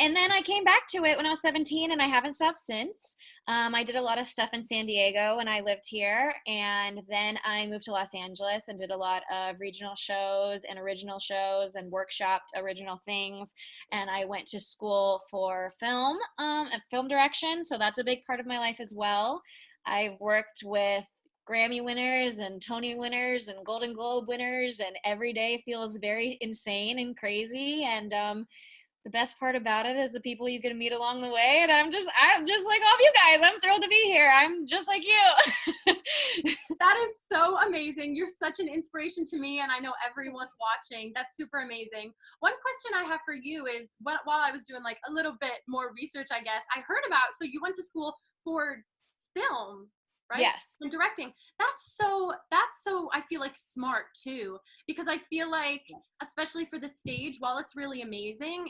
And then I came back to it when I was 17, and I haven't stopped since. I did a lot of stuff in San Diego when I lived here, and then I moved to Los Angeles and did a lot of regional shows and original shows and workshopped original things. And I went to school for film and film direction, so that's a big part of my life as well. I've worked with Grammy winners and Tony winners and Golden Globe winners, and every day feels very insane and crazy. And the best part about it is the people you get to meet along the way. And I'm just like all of you guys. I'm thrilled to be here. I'm just like you. That is so amazing. You're such an inspiration to me, and I know everyone watching. That's super amazing. One question I have for you is, while I was doing like a little bit more research, I guess, I heard about, so you went to school for film, right? Yes. And directing. That's so I feel like smart too, because I feel like, especially for the stage, while it's really amazing,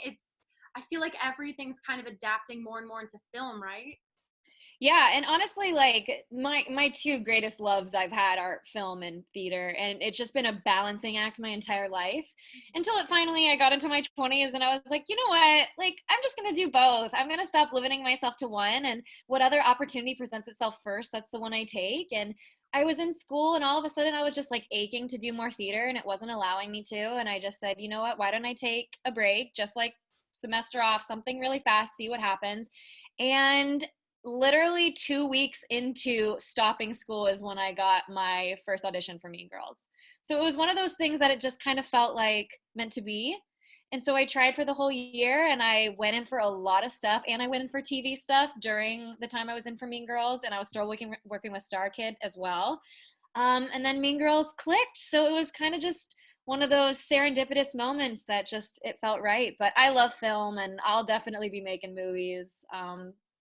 I feel like everything's kind of adapting more and more into film, right? Yeah, and honestly, like my two greatest loves I've had are film and theater, and it's just been a balancing act my entire life until it finally I got into my 20s and I was like, you know what? Like I'm just going to do both. I'm going to stop limiting myself to one, and what other opportunity presents itself first, that's the one I take. And I was in school and all of a sudden I was just like aching to do more theater and it wasn't allowing me to, and I just said, you know what? Why don't I take a break, just like semester off, something really fast, see what happens. And literally 2 weeks into stopping school is when I got my first audition for Mean Girls. So it was one of those things that it just kind of felt like meant to be. And so I tried for the whole year and I went in for a lot of stuff, and I went in for TV stuff during the time I was in for Mean Girls, and I was still working with Star Kid as well. And then Mean Girls clicked. So it was kind of just one of those serendipitous moments that just, it felt right. But I love film and I'll definitely be making movies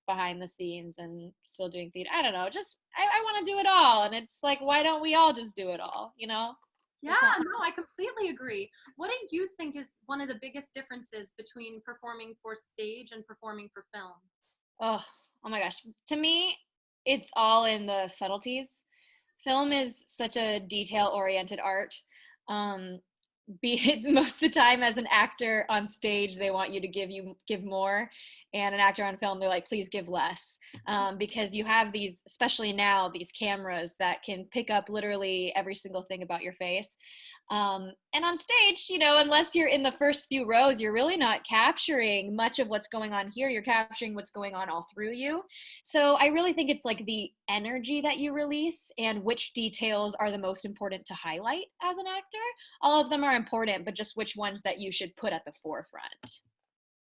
behind the scenes and still doing theater. I don't know, just I want to do it all. And it's like, why don't we all just do it all, you know? Yeah, no, I completely agree. What do you think is one of the biggest differences between performing for stage and performing for film? Oh, oh my gosh. To me, it's all in the subtleties. Film is such a detail oriented art. Um, be it's most of the time as an actor on stage they want you to give more, and an actor on film they're like please give less, because you have these, especially now, these cameras that can pick up literally every single thing about your face. And on stage, you know, unless you're in the first few rows, you're really not capturing much of what's going on here. You're capturing what's going on all through you. So I really think it's like the energy that you release and which details are the most important to highlight as an actor. All of them are important, but just which ones that you should put at the forefront.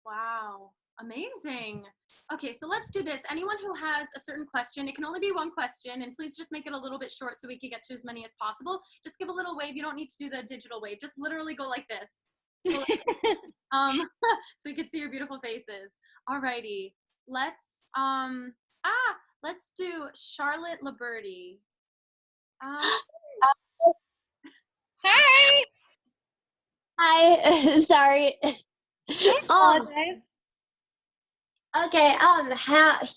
Wow, amazing. Okay, so let's do this. Anyone who has a certain question, it can only be one question, and please just make it a little bit short so we can get to as many as possible. Just give a little wave. You don't need to do the digital wave. Just literally go like this. Um, so we can see your beautiful faces. Alrighty, let's let's do Charlotte Liberty. Um, Hi. Hi, sorry. I Um, apologize. okay,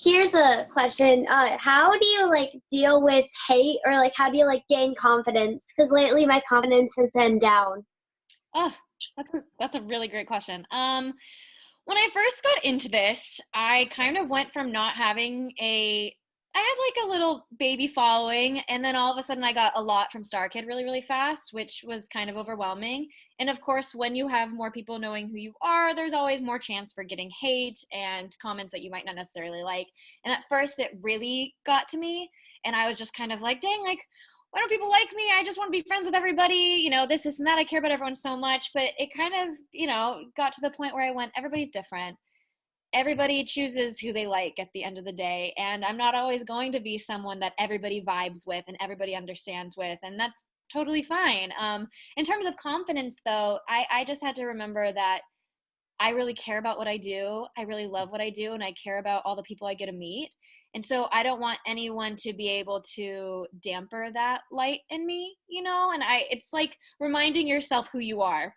here's a question. How do you like deal with hate, or like how do you like gain confidence? Because lately my confidence has been down. Oh, that's a really great question. When I first got into this, I kind of went from not having I had like a little baby following, and then all of a sudden I got a lot from Star Kid really, really fast, which was kind of overwhelming. And of course, when you have more people knowing who you are, there's always more chance for getting hate and comments that you might not necessarily like. And at first, it really got to me, and I was just kind of like, dang, like, why don't people like me? I just want to be friends with everybody, you know, this and that. I care about everyone so much. But it kind of, you know, got to the point where I went, everybody's different. Everybody chooses who they like at the end of the day. And I'm not always going to be someone that everybody vibes with and everybody understands with. And that's totally fine. In terms of confidence, though, I just had to remember that I really care about what I do. I really love what I do, and I care about all the people I get to meet. And so I don't want anyone to be able to damper that light in me, you know? And it's like reminding yourself who you are.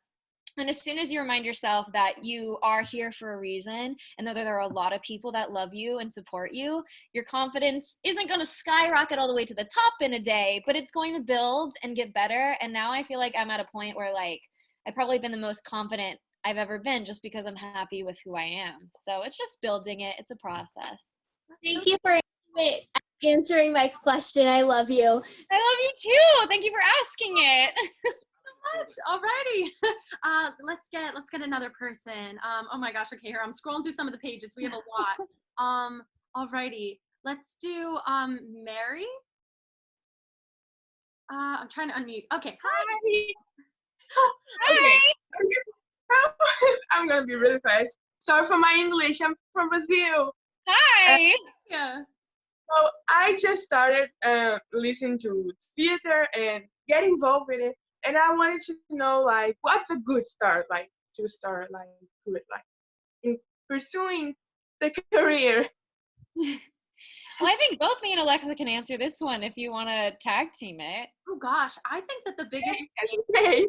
And as soon as you remind yourself that you are here for a reason and that there are a lot of people that love you and support you, your confidence isn't going to skyrocket all the way to the top in a day, but it's going to build and get better. And now I feel like I'm at a point where like I've probably been the most confident I've ever been, just because I'm happy with who I am. So it's just building it. It's a process. Thank you for answering my question. I love you. I love you too. Thank you for asking it. Much. Alrighty. Let's get another person. Oh my gosh. Okay, here I'm scrolling through some of the pages. We have a lot. Alrighty. Let's do Mary. I'm trying to unmute. Okay. Hi. Okay. I'm gonna be really fast. Sorry for my English. I'm from Brazil. Hi. Yeah. So I just started listening to theater and get involved with it. And I wanted to know, like, what's a good start, like, to start, like, good, like, in pursuing the career. Well, I think both me and Alexa can answer this one if you want to tag team it. Oh gosh, I think that the biggest thing, Okay.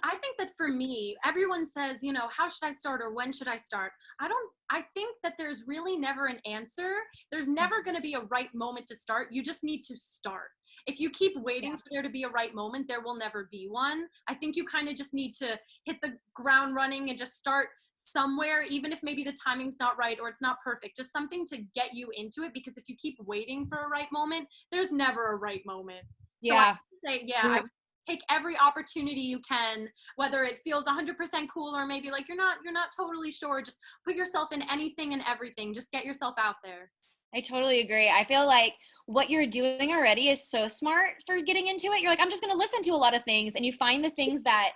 I think that for me, everyone says, you know, how should I start or when should I start? I think that there's really never an answer. There's never going to be a right moment to start. You just need to start. If you keep waiting for there to be a right moment, there will never be one. I think you kind of just need to hit the ground running and just start somewhere, even if maybe the timing's not right or it's not perfect, just something to get you into it. Because if you keep waiting for a right moment, there's never a right moment. Yeah. So I would say, I would take every opportunity you can, whether it feels 100% cool or maybe like you're not totally sure. Just put yourself in anything and everything. Just get yourself out there. I totally agree. I feel like what you're doing already is so smart for getting into it. You're like, I'm just going to listen to a lot of things, and you find the things that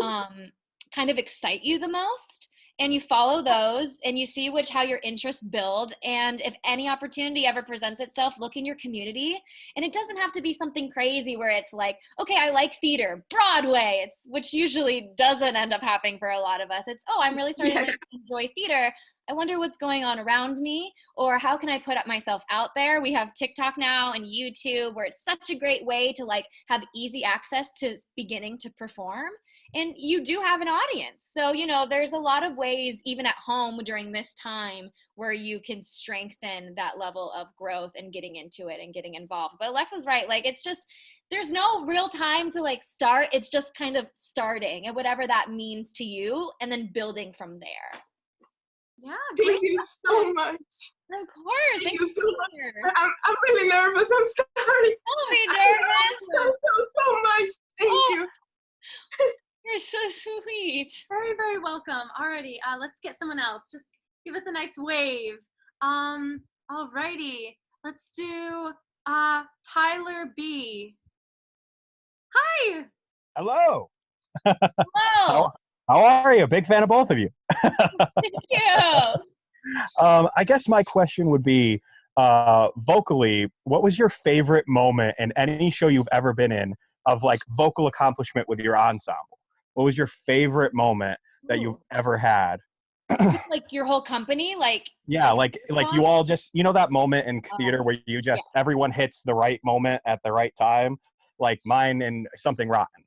kind of excite you the most, and you follow those, and you see how your interests build. And if any opportunity ever presents itself, look in your community. And it doesn't have to be something crazy where it's like, okay, I like theater, Broadway, which usually doesn't end up happening for a lot of us. It's, oh, I'm really starting to enjoy theater. I wonder what's going on around me, or how can I put up myself out there? We have TikTok now and YouTube, where it's such a great way to like have easy access to beginning to perform. And you do have an audience. So, you know, there's a lot of ways, even at home during this time, where you can strengthen that level of growth and getting into it and getting involved. But Alexa's right. Like, it's just, there's no real time to like start. It's just kind of starting and whatever that means to you, and then building from there. Yeah, Thank you so much. Of course. Thank Thanks you for so being much. here. I'm really nervous. I'm sorry. Don't be I love nervous. you so much. Thank you. You're so sweet. Very, very welcome. Alrighty, let's get someone else. Just give us a nice wave. Alrighty, let's do Tyler B. Hi. Hello. Hello. How are you? Big fan of both of you. Thank you. I guess my question would be, vocally, what was your favorite moment in any show you've ever been in of like vocal accomplishment with your ensemble? What was your favorite moment that you've ever had? Like your whole company? Like you all just, you know, that moment in theater where you just, everyone hits the right moment at the right time? Like mine in Something Rotten.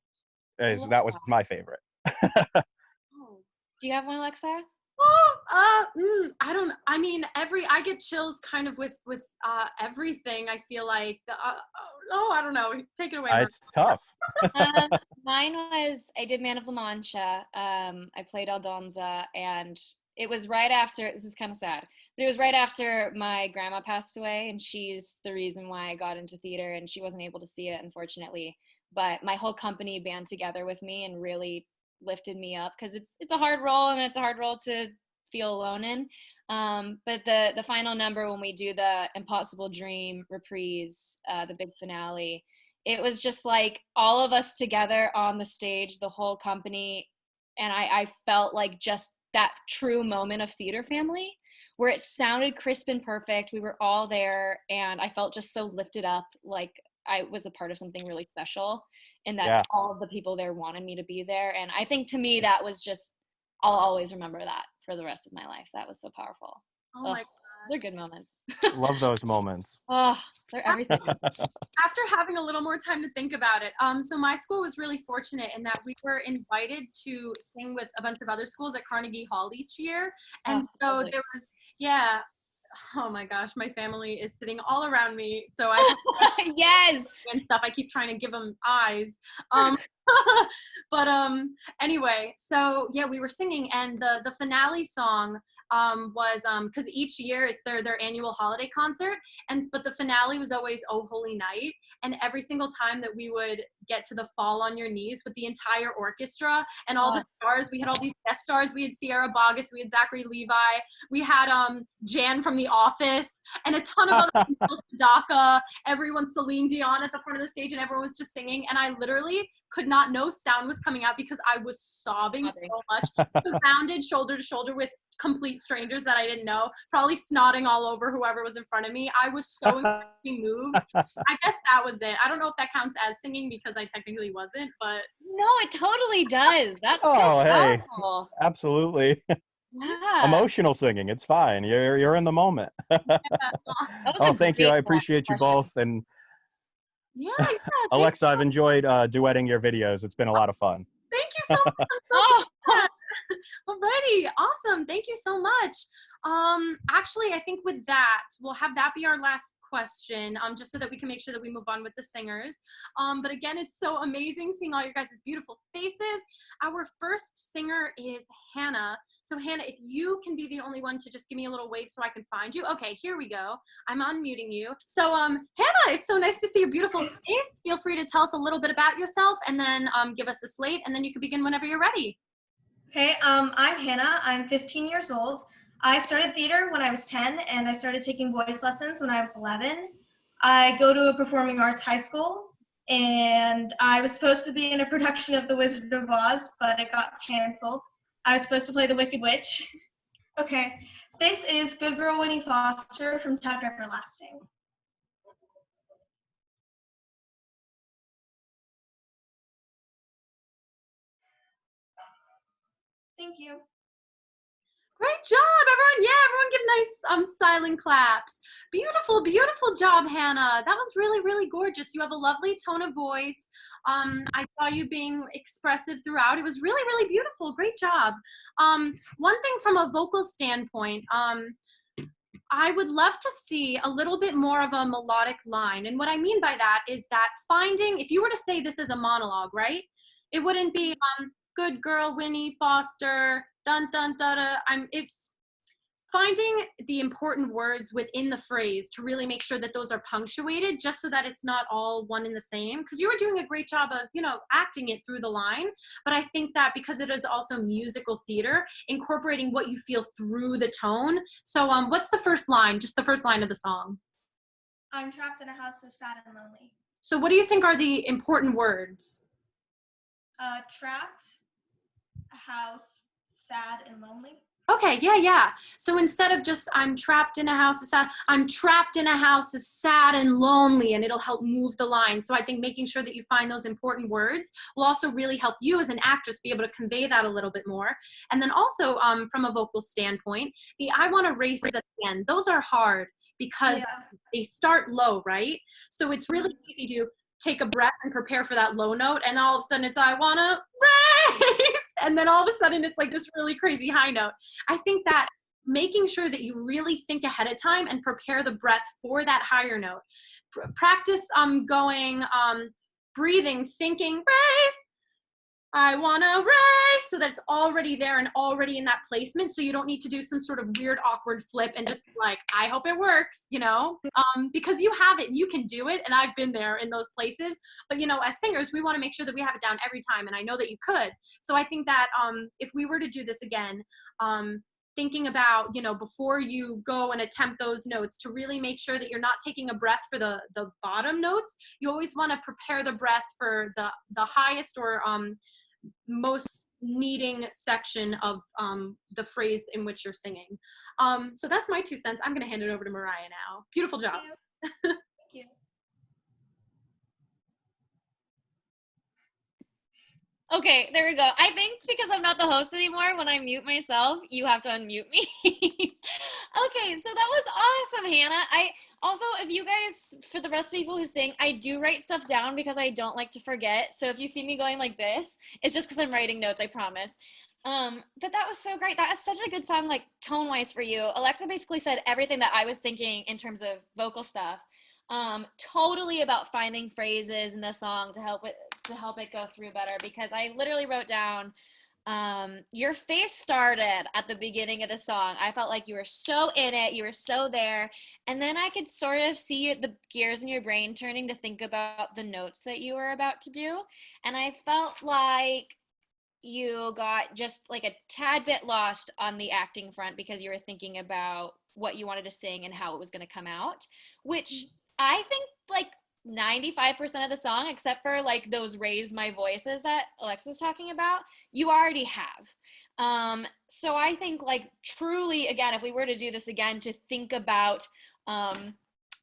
That was my favorite. Do you have one, Alexa? I get chills kind of with everything. I feel like I don't know. Take it away. It's tough. Mine was, I did Man of La Mancha. I played Aldonza, and it was right after, this is kind of sad, but it was right after my grandma passed away, and she's the reason why I got into theater, and she wasn't able to see it, unfortunately. But my whole company band together with me and really lifted me up, because it's a hard role, and it's a hard role to feel alone in. But the final number, when we do the Impossible Dream reprise, the big finale, it was just like all of us together on the stage, the whole company. And I felt like just that true moment of theater family, where it sounded crisp and perfect. We were all there, and I felt just so lifted up, like I was a part of something really special, and that all of the people there wanted me to be there. And I think, to me, that was just, I'll always remember that for the rest of my life. That was so powerful. Oh my God. Those are good moments. Love those moments. Oh, they're everything. After having a little more time to think about it, so my school was really fortunate in that we were invited to sing with a bunch of other schools at Carnegie Hall each year. And so there was, oh my gosh, my family is sitting all around me. So I have Yes. and stuff. I keep trying to give them eyes. But anyway, so yeah, we were singing, and the finale song was because each year it's their annual holiday concert, but the finale was always "Oh Holy Night," and every single time that we would get to the "Fall on Your Knees" with the entire orchestra and all the stars, we had all these guest stars. We had Sierra Boggess, we had Zachary Levi, we had Jan from The Office, and a ton of other people, Sadaka, everyone, Celine Dion at the front of the stage, and everyone was just singing, and I literally could not know sound was coming out because I was sobbing so much, surrounded shoulder to shoulder with complete strangers that I didn't know, probably snotting all over whoever was in front of me. I was so incredibly moved. I guess that was it. I don't know if that counts as singing because I technically wasn't, but No, it totally does. That's Oh, so hey. powerful. Absolutely. Yeah. Emotional singing. It's fine. You're in the moment. That was Oh, a thank you. great I appreciate you question. both. And yeah, Alexa, I've enjoyed duetting your videos. It's been a lot of fun. thank you so much. I'm so Oh, glad. Alrighty, awesome. Thank you so much. Actually, I think with that, we'll have that be our last question, just so that we can make sure that we move on with the singers. But again, it's so amazing seeing all your guys' beautiful faces. Our first singer is Hannah. So Hannah, if you can be the only one to just give me a little wave so I can find you. Okay, here we go. I'm unmuting you. So Hannah, it's so nice to see your beautiful face. Feel free to tell us a little bit about yourself, and then give us a slate, and then you can begin whenever you're ready. Hey, I'm Hannah. I'm 15 years old. I started theater when I was 10, and I started taking voice lessons when I was 11. I go to a performing arts high school, and I was supposed to be in a production of The Wizard of Oz, but it got canceled. I was supposed to play the Wicked Witch. Okay, this is Good Girl Winnie Foster from Tuck Everlasting. Thank you. Great job, everyone. Yeah, everyone give nice silent claps. Beautiful, beautiful job, Hannah. That was really, really gorgeous. You have a lovely tone of voice. I saw you being expressive throughout. It was really, really beautiful. Great job. One thing from a vocal standpoint, I would love to see a little bit more of a melodic line. And what I mean by that is that finding, if you were to say this is a monologue, right? It wouldn't be good girl Winnie Foster, dun dun da da. It's finding the important words within the phrase to really make sure that those are punctuated, just so that it's not all one and the same. Because you were doing a great job of, acting it through the line. But I think that because it is also musical theater, incorporating what you feel through the tone. So what's the first line? Just the first line of the song. I'm trapped in a house so sad and lonely. So what do you think are the important words? Trapped, a house, sad and lonely. Okay, yeah. So instead of just I'm trapped in a house of sad, I'm trapped in a house of sad and lonely, and it'll help move the line. So I think making sure that you find those important words will also really help you as an actress be able to convey that a little bit more. And then also from a vocal standpoint, the I want to race is at the end. Those are hard because they start low, right? So it's really easy to take a breath and prepare for that low note, and all of a sudden it's I wanna race, and then all of a sudden it's like this really crazy high note. I think that making sure that you really think ahead of time and prepare the breath for that higher note. Practice going, breathing, thinking, race, I wanna race, so that it's already there and already in that placement, so you don't need to do some sort of weird awkward flip and just like, I hope it works, because you have it and you can do it, and I've been there in those places. But as singers, we want to make sure that we have it down every time, and I know that you could. So I think that if we were to do this again, thinking about, before you go and attempt those notes, to really make sure that you're not taking a breath for the bottom notes. You always want to prepare the breath for the highest or most needing section of the phrase in which you're singing. So that's my 2 cents. I'm going to hand it over to Mariah now. Beautiful job. Thank you. Okay, there we go. I think because I'm not the host anymore, when I mute myself, you have to unmute me. Okay, so that was awesome, Hannah. I also, if you guys, for the rest of people who sing, I do write stuff down because I don't like to forget. So if you see me going like this, it's just because I'm writing notes, I promise. But that was so great. That is such a good song, like tone-wise for you. Alexa basically said everything that I was thinking in terms of vocal stuff. Totally about finding phrases in the song to help it go through better, because I literally wrote down your face started at the beginning of the song. I felt like you were so in it, you were so there, and then I could sort of see the gears in your brain turning to think about the notes that you were about to do, and I felt like you got just like a tad bit lost on the acting front because you were thinking about what you wanted to sing and how it was going to come out, which I think like 95% of the song, except for like those raise my voices that Alexa was talking about, you already have. So I think like truly, again, if we were to do this again, to think about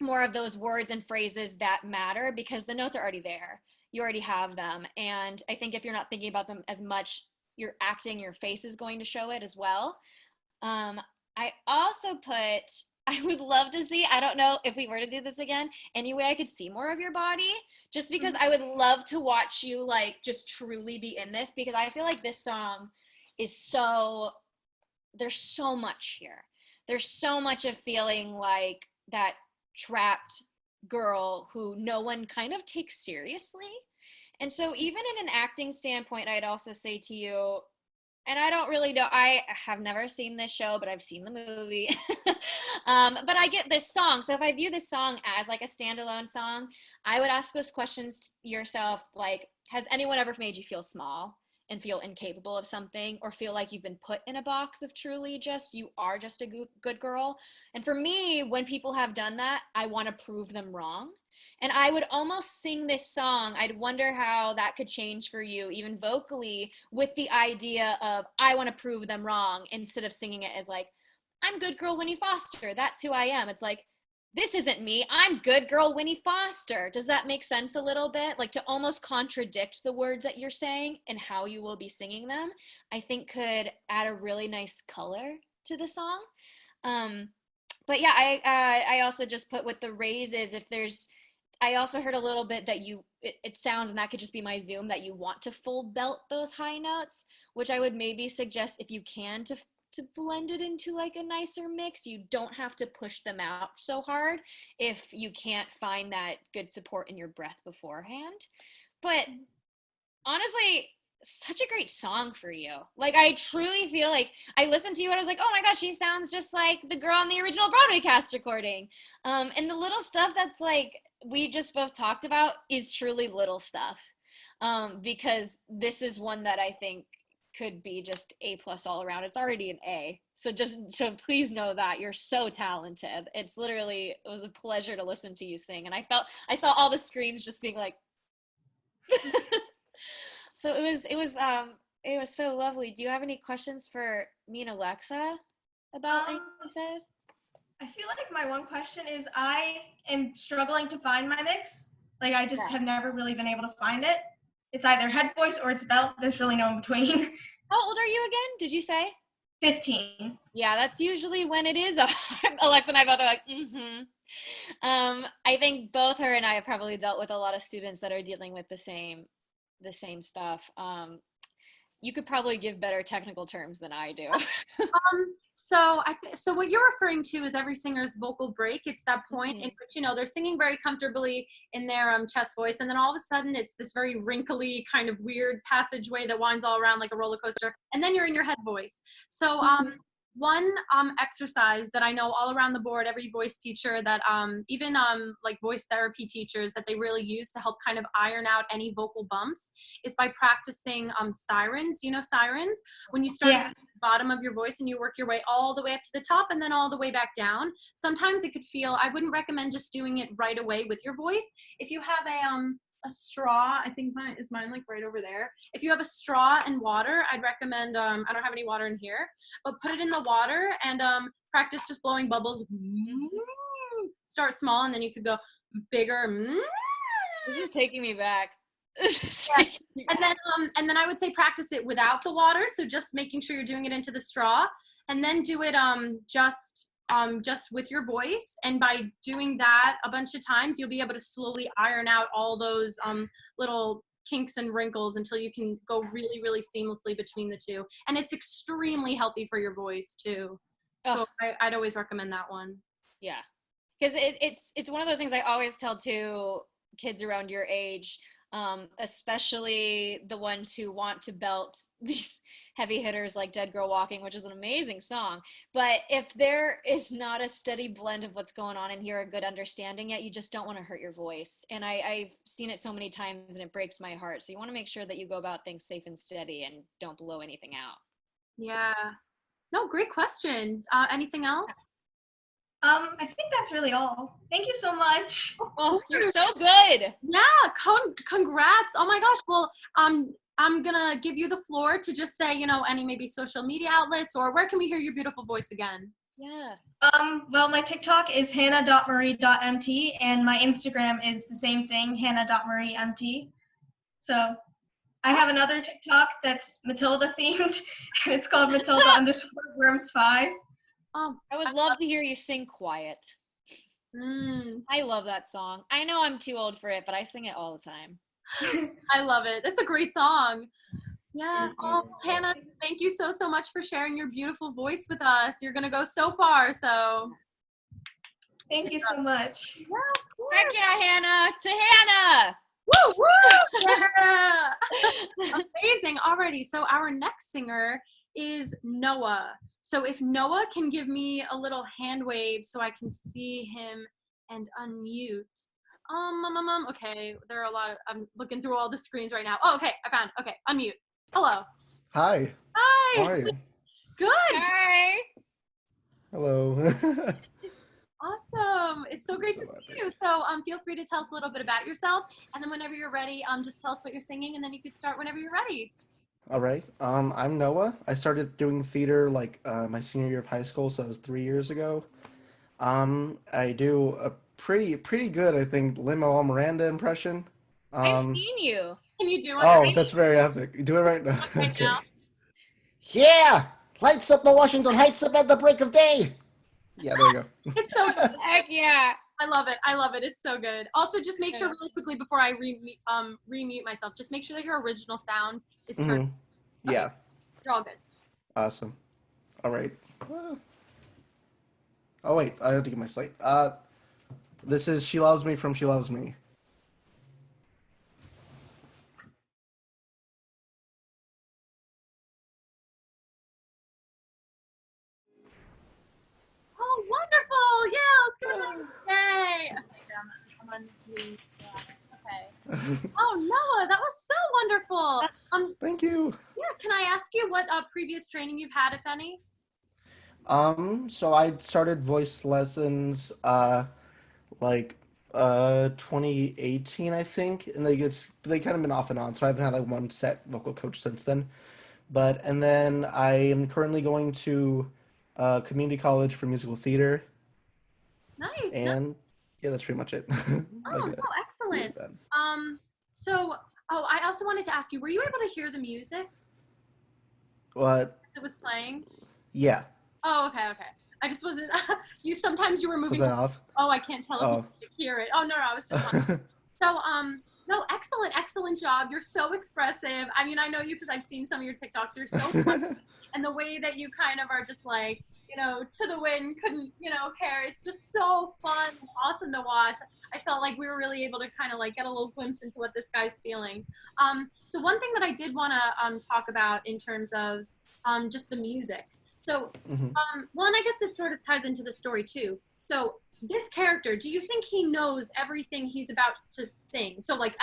more of those words and phrases that matter, because the notes are already there. You already have them. And I think if you're not thinking about them as much, your acting, your face is going to show it as well. I also put, I would love to see, I don't know if we were to do this again, any way I could see more of your body, just because I would love to watch you like just truly be in this, because I feel like this song is so, there's so much here. There's so much of feeling like that trapped girl who no one kind of takes seriously. And so even in an acting standpoint, I'd also say to you, and I don't really know, I have never seen this show, but I've seen the movie. But I get this song. So if I view this song as like a standalone song, I would ask those questions to yourself, like, has anyone ever made you feel small and feel incapable of something, or feel like you've been put in a box of truly just, you are just a good girl? And for me, when people have done that, I want to prove them wrong. And I would almost sing this song. I'd wonder how that could change for you, even vocally, with the idea of, I want to prove them wrong, instead of singing it as like, I'm good girl Winnie Foster. That's who I am. It's like, this isn't me. I'm good girl Winnie Foster. Does that make sense a little bit? Like to almost contradict the words that you're saying and how you will be singing them, I think could add a really nice color to the song. But yeah, I also just put with the raises, if there's, I also heard a little bit that it sounds, and that could just be my Zoom, that you want to full belt those high notes, which I would maybe suggest, if you can, to blend it into like a nicer mix. You don't have to push them out so hard if you can't find that good support in your breath beforehand. But honestly, such a great song for you. Like, I truly feel like I listened to you and I was like, oh my gosh, she sounds just like the girl on the original Broadway cast recording. And the little stuff that's like we just both talked about is truly little stuff. Because this is one that I think could be just A plus all around. It's already an A. So please know that you're so talented. It's literally, it was a pleasure to listen to you sing. And I saw all the screens just being like, so it was so lovely. Do you have any questions for me and Alexa about anything you said? I feel like my one question is, I am struggling to find my mix. Like, I just have never really been able to find it. It's either head voice or it's belt. There's really no in between. How old are you again? Did you say? 15. Yeah, that's usually when it is. Alexa and I both are like, mm-hmm. I think both her and I have probably dealt with a lot of students that are dealing with the same stuff. You could probably give better technical terms than I do. So what you're referring to is every singer's vocal break. It's that point in which, you know, they're singing very comfortably in their chest voice, and then all of a sudden it's this very wrinkly kind of weird passageway that winds all around like a roller coaster, and then you're in your head voice. So one exercise that I know all around the board, every voice teacher, that even like voice therapy teachers, that they really use to help kind of iron out any vocal bumps, is by practicing sirens. Do you know sirens? When you start at the bottom of your voice and you work your way all the way up to the top and then all the way back down. Sometimes it could feel, I wouldn't recommend just doing it right away with your voice. If you have a straw, I think mine like right over there. If you have a straw and water, I'd recommend, I don't have any water in here, but put it in the water and practice just blowing bubbles. Start small and then you could go bigger. This is taking me back. And then I would say practice it without the water, so just making sure you're doing it into the straw, and then do it just with your voice. And by doing that a bunch of times, you'll be able to slowly iron out all those little kinks and wrinkles until you can go really, really seamlessly between the two. And it's extremely healthy for your voice too. So Ugh. I'd always recommend that one. Yeah, because it's one of those things I always tell to kids around your age, especially the ones who want to belt these heavy hitters like Dead Girl Walking, which is an amazing song. But if there is not a steady blend of what's going on in here, a good understanding yet, you just don't want to hurt your voice. And I've seen it so many times and it breaks my heart. So you want to make sure that you go about things safe and steady and don't blow anything out. Yeah. No, great question. Anything else? I think that's really all. Thank you so much. Oh, you're so good. Yeah, congrats. Oh my gosh. Well, I'm gonna give you the floor to just say, any maybe social media outlets, or where can we hear your beautiful voice again? Yeah. Well, my TikTok is hannah.marie.mt, and my Instagram is the same thing, hannah.mariemt. So I have another TikTok that's Matilda themed, and it's called Matilda_Worms5. Oh, I would love to hear you sing Quiet. I love that song. I know I'm too old for it, but I sing it all the time. I love it. It's a great song. Yeah. Oh, Hannah, thank you so much for sharing your beautiful voice with us. You're going to go so far, so. Thank you so much. Yeah, Heck yeah, Hannah! To Hannah! woo, woo! Yeah. Amazing. Alrighty, so our next singer is Noah. So if Noah can give me a little hand wave so I can see him and unmute. Okay, there are a lot of, I'm looking through all the screens right now. Oh, okay, I found, okay, unmute. Hello. Hi. Hi. How are you? Good. Hi! Hello. Awesome. It's so great So to see happy. you. So feel free to tell us a little bit about yourself, and then whenever you're ready, just tell us what you're singing, and then you could start whenever you're ready. All right. I'm Noah. I started doing theater like my senior year of high school, so that was 3 years ago. I do a pretty good, I think, Lin-Manuel Miranda impression. I've seen you. Can you do Oh, it? that's very epic. Do it right now. Right Okay. now? Yeah! Lights up the Washington Heights up at the break of day! Yeah, there you go. It's so good. Heck yeah. I love it. I love it. It's so good. Also, just make sure really quickly before I remute myself, just make sure that your original sound is turned. Yeah. You're all good. Awesome. All right. Oh wait, I have to get my slate. This is She Loves Me from She Loves Me. Oh, wonderful! Yeah, let's give it a yay. I'm on mute. Okay. Oh, Noah, that was so wonderful. Thank you. Yeah, can I ask you what previous training you've had, if any? So I started voice lessons like 2018, I think, and they kind of been off and on, so I haven't had like one set vocal coach since then. And then I am currently going to community college for musical theater, Nice. and yeah, that's pretty much it. Oh, excellent. I also wanted to ask you, were you able to hear the music What? that was playing? Yeah. Oh, okay. I just wasn't, sometimes you were moving. Was I off? Oh, I can't tell if you could hear it. Oh, no, I was just wondering. So, no, excellent job. You're so expressive. I mean, I know you because I've seen some of your TikToks. You're so funny. And the way that you kind of are just like, to the wind, couldn't, care. It's just so fun and awesome to watch. I felt like we were really able to kind of like get a little glimpse into what this guy's feeling. So one thing that I did want to talk about in terms of just the music. So, well, and I guess this sort of ties into the story too. So this character, do you think he knows everything he's about to sing? So like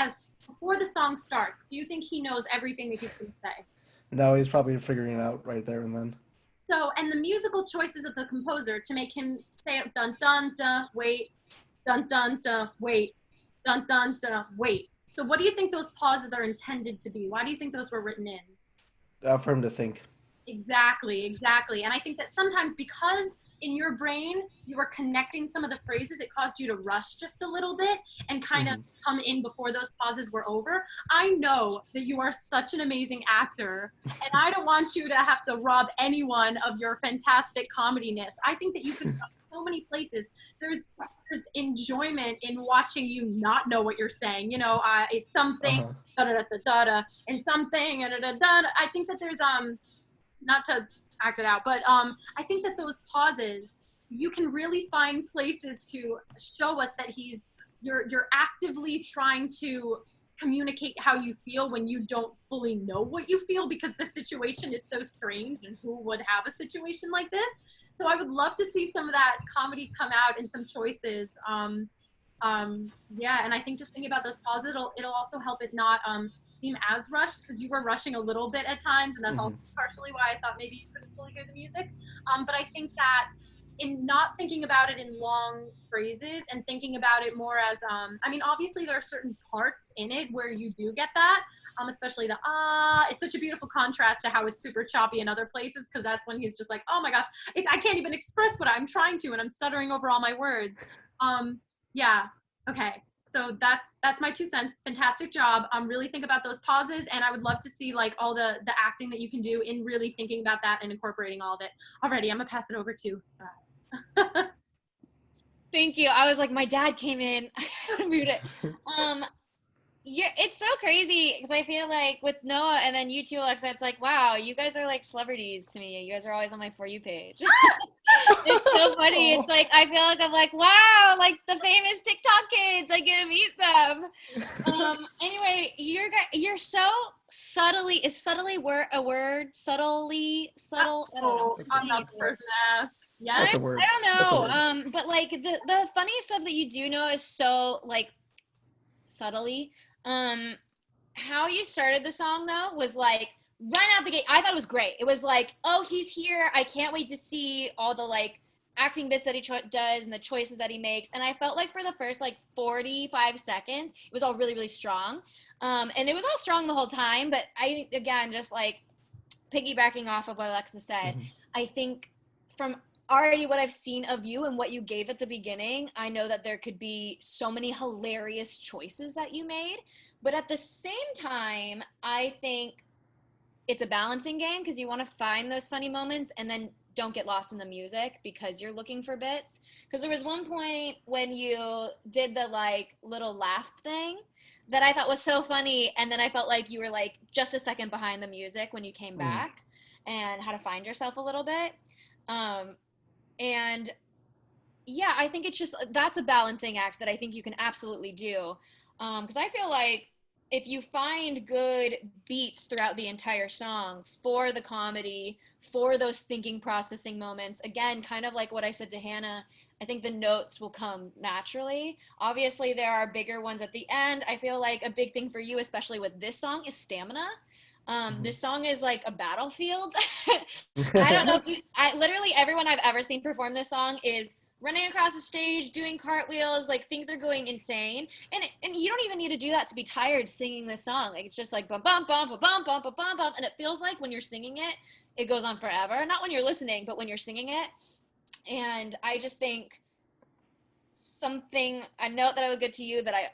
before the song starts, do you think he knows everything that he's going to say? No, he's probably figuring it out right there and then. So, and the musical choices of the composer to make him say dun dun dun wait, dun dun dun wait, dun dun dun wait. So what do you think those pauses are intended to be? Why do you think those were written in? For him to think. Exactly. And I think that sometimes because in your brain you were connecting some of the phrases, it caused you to rush just a little bit and kind of come in before those pauses were over. I know that you are such an amazing actor, and I don't want you to have to rob anyone of your fantastic comediness. I think that you could so so many places. There's enjoyment in watching you not know what you're saying. You know, it's something da da da da da, and something da da da. I think that there's not to act it out, but I think that those pauses, you can really find places to show us that you're actively trying to communicate how you feel when you don't fully know what you feel, because the situation is so strange, and who would have a situation like this? So I would love to see some of that comedy come out in some choices. Yeah, and I think just thinking about those pauses, it'll also help it not seem as rushed, because you were rushing a little bit at times, and that's also partially why I thought maybe you couldn't fully hear the music. But I think that in not thinking about it in long phrases and thinking about it more as, I mean, obviously there are certain parts in it where you do get that, especially the it's such a beautiful contrast to how it's super choppy in other places, because that's when he's just like, oh my gosh, I can't even express what I'm trying to, and I'm stuttering over all my words. Yeah, okay. So that's my 2 cents. Fantastic job. Really think about those pauses, and I would love to see like all the acting that you can do in really thinking about that and incorporating all of it. Alrighty, I'm gonna pass it over to. Thank you. I was like, my dad came in. I mute it. Yeah, it's so crazy because I feel like with Noah and then you two, Alexa, it's like, wow, you guys are like celebrities to me. You guys are always on my For You page. It's so funny. It's like, I feel like I'm like, wow, like the famous TikTok kids, I get to meet them. Anyway, you're so subtly, is subtly a word? Subtly, subtle? I don't know. I'm not the person to ask. Yeah, That's a word. I don't That's a know. word. But like the funny stuff that you do know is so like subtly. How you started the song though was like run out the gate. I thought it was great. It was like, oh, he's here. I can't wait to see all the like acting bits that he does and the choices that he makes. And I felt like for the first like 45 seconds, it was all really, really strong. And it was all strong the whole time. But I, again, just like piggybacking off of what Alexa said, I think from already what I've seen of you and what you gave at the beginning, I know that there could be so many hilarious choices that you made. But at the same time, I think it's a balancing game because you want to find those funny moments and then don't get lost in the music because you're looking for bits. Because there was one point when you did the like little laugh thing that I thought was so funny, and then I felt like you were like just a second behind the music when you came back and how to find yourself a little bit. And yeah, I think it's just, that's a balancing act that I think you can absolutely do. Because I feel like if you find good beats throughout the entire song for the comedy, for those thinking processing moments, again, kind of like what I said to Hannah, I think the notes will come naturally. Obviously, there are bigger ones at the end. I feel like a big thing for you, especially with this song, is stamina. This song is like a battlefield. I don't know if literally everyone I've ever seen perform this song is running across the stage, doing cartwheels, like things are going insane. And you don't even need to do that to be tired singing this song. Like it's just like bum bum bum bum bum bum bum bum bum, and it feels like when you're singing it, it goes on forever. Not when you're listening, but when you're singing it. And I just think a note that I would get to you that I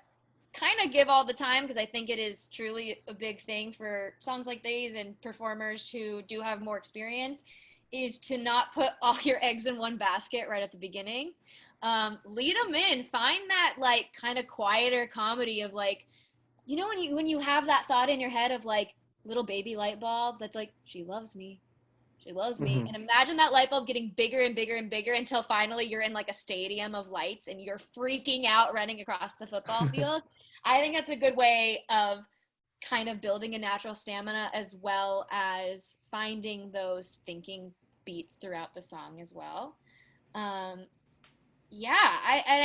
kind of give all the time because I think it is truly a big thing for songs like these and performers who do have more experience is to not put all your eggs in one basket right at the beginning. Lead them in. Find that like kind of quieter comedy of like, you know, when you have that thought in your head of like little baby light bulb that's like, she loves me. She loves me. And imagine that light bulb getting bigger and bigger and bigger until finally you're in like a stadium of lights and you're freaking out running across the football field. I think that's a good way of kind of building a natural stamina as well as finding those thinking beats throughout the song as well. I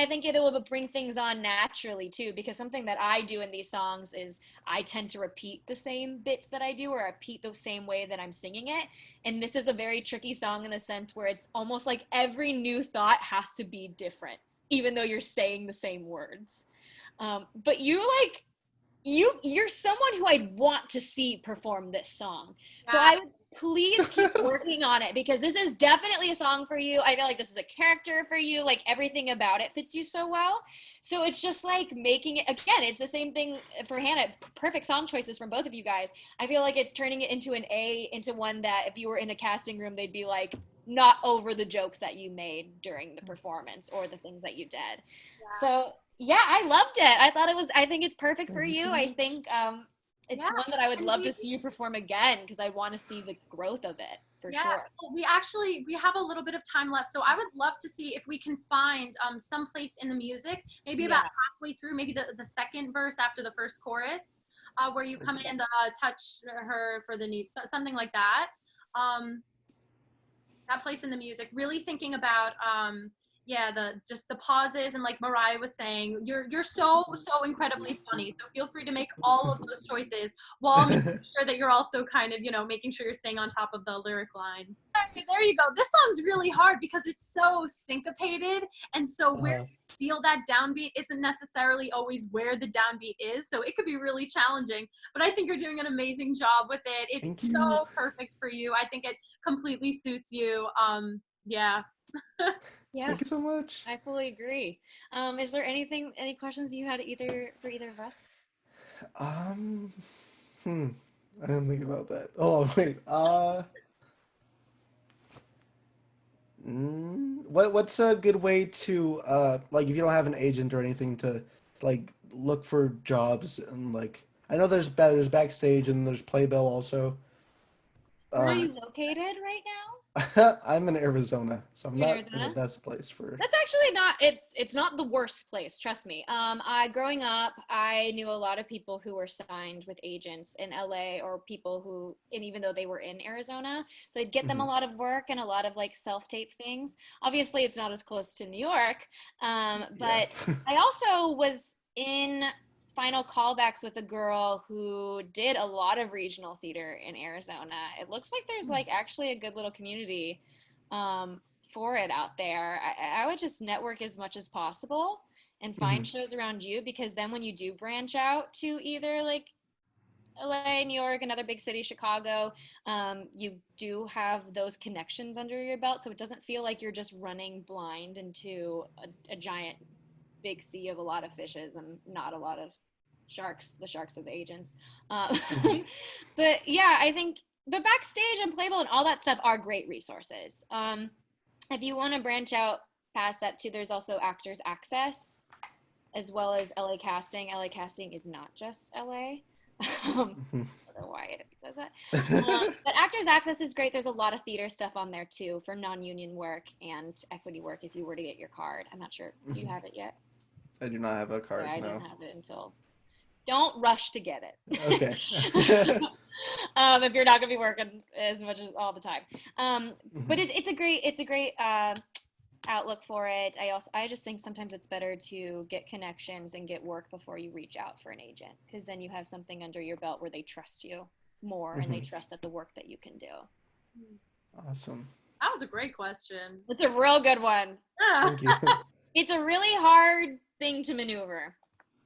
think it will bring things on naturally too, because something that I do in these songs is I tend to repeat the same bits that I do or repeat the same way that I'm singing it. And this is a very tricky song in the sense where it's almost like every new thought has to be different, even though you're saying the same words. But you're someone who I'd want to see perform this song. So I would please keep working on it because this is definitely a song for you. I feel like this is a character for you. Like everything about it fits you so well. So it's just like making it, again, it's the same thing for Hannah. Perfect song choices from both of you guys. I feel like it's turning it into an A, into one that if you were in a casting room, they'd be like, not over the jokes that you made during the performance or the things that you did. So yeah, I loved it. I think it's perfect for you. I think it's one that I would love to see you perform again because I want to see the growth of it for sure. We have a little bit of time left, so I would love to see if we can find some place in the music, maybe about halfway through, maybe the second verse after the first chorus, where you come in to touch her for the need, something like that. That place in the music, really thinking about the pauses, and like Mariah was saying, you're so incredibly funny, so feel free to make all of those choices while making sure that you're also kind of, you know, making sure you're staying on top of the lyric line. Okay, there you go. This song's really hard because it's so syncopated, and so where you feel that downbeat isn't necessarily always where the downbeat is, so it could be really challenging, but I think you're doing an amazing job with it. It's so perfect for you. I think it completely suits you. Yeah. Thank you so much. I fully agree. Is there any questions you had for either of us? I didn't think about that. Oh, wait. What's a good way to like, if you don't have an agent or anything, to like look for jobs? And like, I know there's backstage and there's Playbill also. Where are you located right now? I'm in Arizona, so I'm not in the best place for. That's actually not. It's not the worst place. Trust me. Growing up, I knew a lot of people who were signed with agents in LA, or people who, and even though they were in Arizona, so I'd get them a lot of work and a lot of like self-tape things. Obviously, it's not as close to New York, but I also was in final callbacks with a girl who did a lot of regional theater in Arizona. It looks like there's like actually a good little community for it out there. I would just network as much as possible and find shows around you, because then when you do branch out to either like LA, New York, another big city, Chicago, you do have those connections under your belt, so it doesn't feel like you're just running blind into a giant big sea of a lot of fishes and not a lot of sharks. The sharks are the agents. But yeah, I think but backstage and Playbill and all that stuff are great resources. If you want to branch out past that too, there's also Actors Access as well as LA Casting. LA Casting is not just LA. I don't know why it does that. But Actors Access is great. There's a lot of theater stuff on there too for non-union work and equity work if you were to get your card. I'm not sure. Do you have it yet? I do not have a card. Yeah, I didn't have it until. Don't rush to get it. Okay. If you're not gonna be working as much as all the time. But it's a great outlook for it. I just think sometimes it's better to get connections and get work before you reach out for an agent, because then you have something under your belt where they trust you more and they trust that the work that you can do. Awesome. That was a great question. It's a real good one. Yeah. Thank you. It's a really hard thing to maneuver.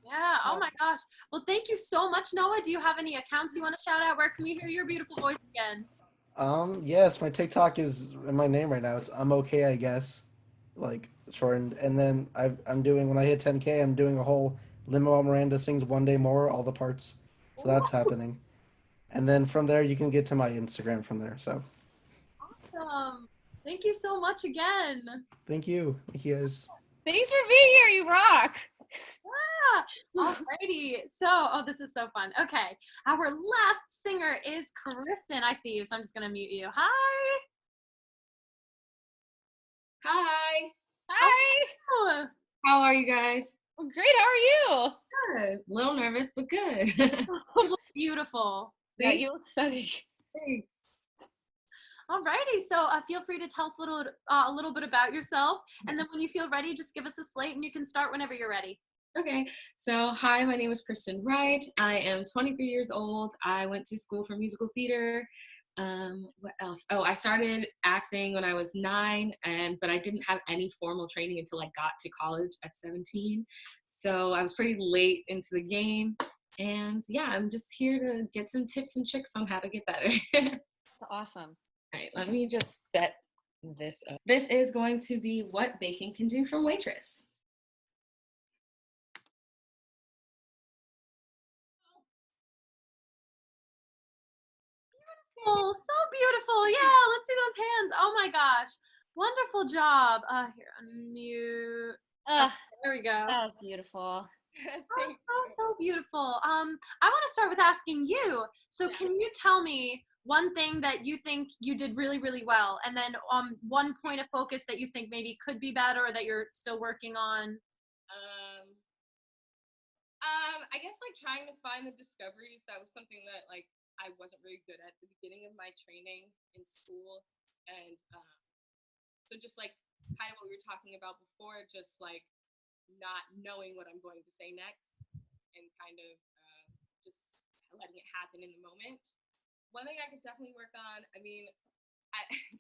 Yeah. Oh my gosh. Well, thank you so much, Noah. Do you have any accounts you want to shout out? Where can we hear your beautiful voice again? Yes, my TikTok is in my name right now. It's I'm okay, I guess, like shortened. And then I'm doing, when I hit 10K, I'm doing a whole Lin-Manuel Miranda sings One Day More, all the parts. So that's happening. And then from there, you can get to my Instagram from there. So. Awesome. Thank you so much again. Thank you. Thank you guys. Thanks for being here. You rock. Yeah. Alrighty. So, this is so fun. Okay. Our last singer is Kristen. I see you, so I'm just going to mute you. Hi. Hi. Hi. How are you guys? Well, great. How are you? Good. A little nervous, but good. Beautiful. Yeah, you look stunning. Thanks. Alrighty, so feel free to tell us a little bit about yourself, and then when you feel ready, just give us a slate and you can start whenever you're ready. Okay, so hi, my name is Kristen Wright. I am 23 years old. I went to school for musical theater. What else? Oh, I started acting when I was 9, but I didn't have any formal training until I got to college at 17. So I was pretty late into the game, and yeah, I'm just here to get some tips and tricks on how to get better. That's awesome. All right, let me just set this up. This is going to be what baking can do from Waitress. beautiful. So beautiful. Yeah, let's see those hands. Oh my gosh. Wonderful job. Here, unmute. Ugh, There we go. that was beautiful. So beautiful. I want to start with asking you. So can you tell me one thing that you think you did really, really well, and then one point of focus that you think maybe could be better or that you're still working on? I guess like trying to find the discoveries, that was something that like I wasn't really good at the beginning of my training in school. And so just like kind of what we were talking about before, just like not knowing what I'm going to say next and kind of just letting it happen in the moment. One thing I could definitely work on, I mean,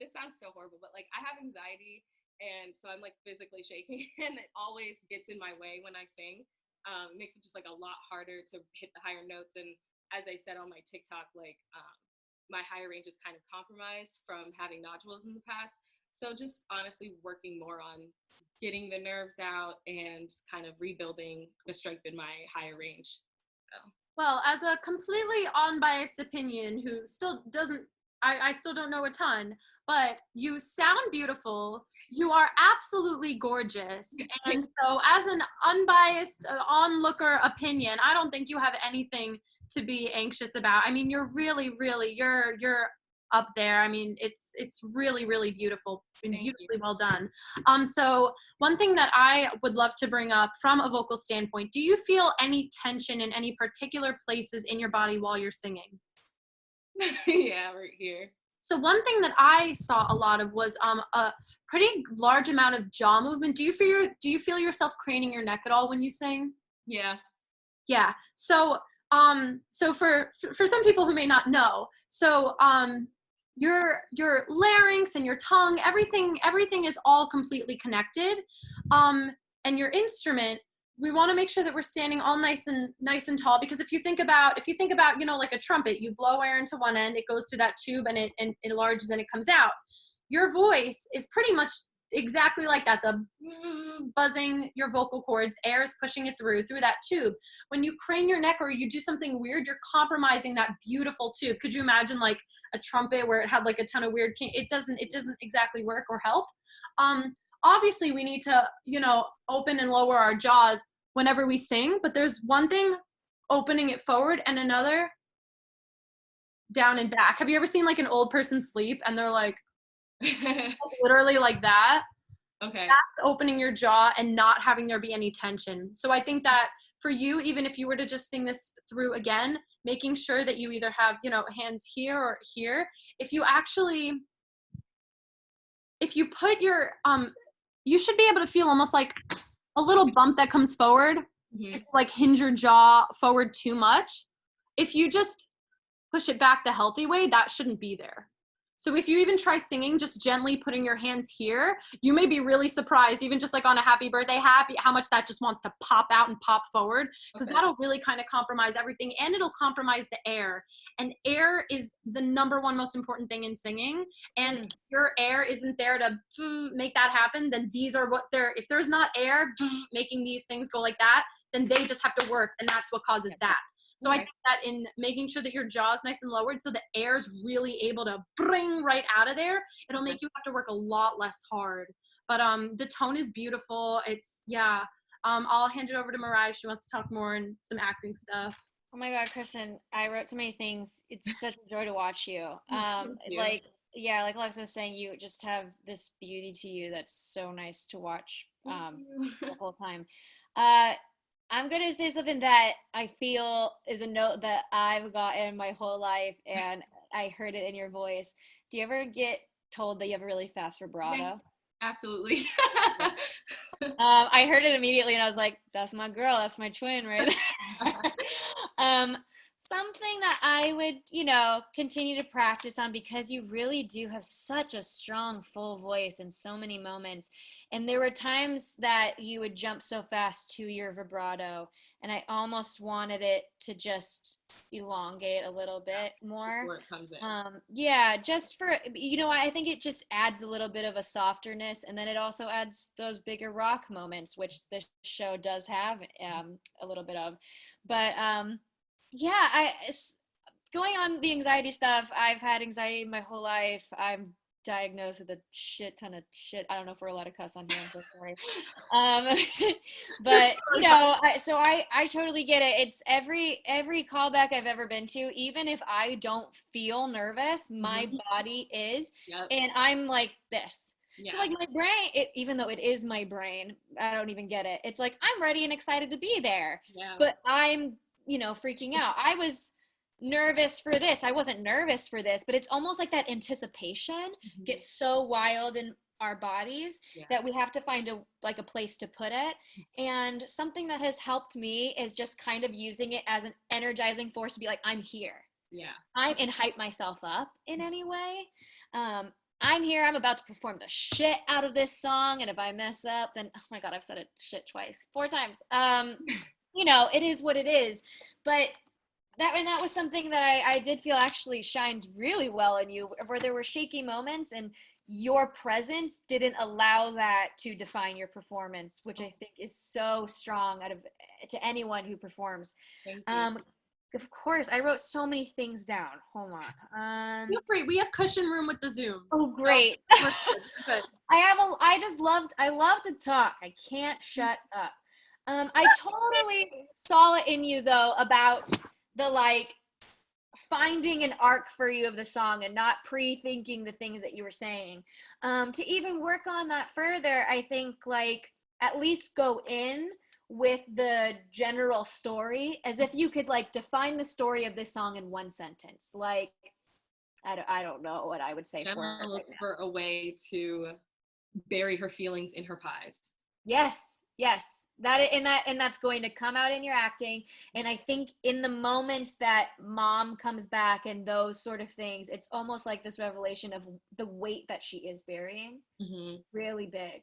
this sounds so horrible, but like I have anxiety, and so I'm like physically shaking and it always gets in my way when I sing. It makes it just like a lot harder to hit the higher notes. And as I said on my TikTok, like my higher range is kind of compromised from having nodules in the past. So just honestly working more on getting the nerves out and kind of rebuilding the strength in my higher range. So. Well, as a completely unbiased opinion who still doesn't, I still don't know a ton, but you sound beautiful. You are absolutely gorgeous. And so as an unbiased onlooker opinion, I don't think you have anything to be anxious about. I mean, you're really, really, you're up there. I mean, it's really, really beautiful and beautifully well done. So one thing that I would love to bring up from a vocal standpoint, do you feel any tension in any particular places in your body while you're singing? Yeah, right here. So one thing that I saw a lot of was a pretty large amount of jaw movement. Do you feel yourself craning your neck at all when you sing? Yeah. Yeah. So so for some people who may not know, so your larynx and your tongue, everything is all completely connected. And your instrument, we want to make sure that we're standing all nice and tall, because if you think about, you know, like a trumpet, you blow air into one end, it goes through that tube and it enlarges and it comes out. Your voice is pretty much exactly like that. The buzzing your vocal cords, air is pushing it through that tube. When you crane your neck or you do something weird, you're compromising that beautiful tube. Could you imagine like a trumpet where it had like a ton of weird it doesn't exactly work or help. Obviously we need to, you know, open and lower our jaws whenever we sing, but there's one thing opening it forward and another down and back. Have you ever seen like an old person sleep and they're like literally like that? Okay. That's opening your jaw and not having there be any tension. So I think that for you, even if you were to just sing this through again, making sure that you either have, you know, hands here or here. If you put your, you should be able to feel almost like a little bump that comes forward. Mm-hmm. If you like hinge your jaw forward too much. If you just push it back the healthy way, that shouldn't be there. So if you even try singing, just gently putting your hands here, you may be really surprised, even just like on a happy birthday happy, how much that just wants to pop out and pop forward, because that'll really kind of compromise everything, and it'll compromise the air. And air is the number one most important thing in singing. And if your air isn't there to make that happen, then these are what if there's not air making these things go like that, then they just have to work, and that's what causes that. So I think that in making sure that your jaw is nice and lowered so the air's really able to bring right out of there, it'll make you have to work a lot less hard. But the tone is beautiful. It's, yeah. I'll hand it over to Mariah if she wants to talk more and some acting stuff. Oh my God, Kristen, I wrote so many things. It's such a joy to watch you. You. Like Alexa was saying, you just have this beauty to you that's so nice to watch the whole time. I'm going to say something that I feel is a note that I've gotten my whole life, and I heard it in your voice. Do you ever get told that you have a really fast vibrato? Yes, absolutely. I heard it immediately, and I was like, that's my girl. That's my twin, right? Something that I would, you know, continue to practice on, because you really do have such a strong, full voice in so many moments. And there were times that you would jump so fast to your vibrato, and I almost wanted it to just elongate a little bit more. Before it comes in. Yeah, just for, you know, I think it just adds a little bit of a softerness, and then it also adds those bigger rock moments, which the show does have a little bit of. But yeah, going on the anxiety stuff, I've had anxiety my whole life. I'm diagnosed with a shit ton of shit. I don't know if we're allowed to cuss on here. I'm so sorry. But you know, I totally get it. It's every callback I've ever been to, even if I don't feel nervous, my body is, and I'm like this. Yeah. So like my brain, even though it is my brain, I don't even get it. It's like I'm ready and excited to be there, but I'm, you know, freaking out. I was nervous for this. I wasn't nervous for this, but it's almost like that anticipation gets so wild in our bodies that we have to find a place to put it. And something that has helped me is just kind of using it as an energizing force to be like, I'm here. And hype myself up in any way. I'm here. I'm about to perform the shit out of this song, and if I mess up, then oh my god, I've said it shit 4 times. You know, it is what it is. But that was something that I did feel actually shined really well in you, where there were shaky moments and your presence didn't allow that to define your performance, which I think is so strong to anyone who performs. Thank you. Of course, I wrote so many things down. Hold on. Feel free. We have cushion room with the Zoom. Oh, great. So, good. I love to talk. I can't shut up. I totally saw it in you though about the like finding an arc for you of the song and not pre-thinking the things that you were saying. To even work on that further, I think like at least go in with the general story as if you could like define the story of this song in 1 sentence. Like, I don't know what I would say. Gemma looks for a way to bury her feelings in her pies. Yes. That's going to come out in your acting. And I think in the moments that mom comes back and those sort of things, it's almost like this revelation of the weight that she is burying. Really big.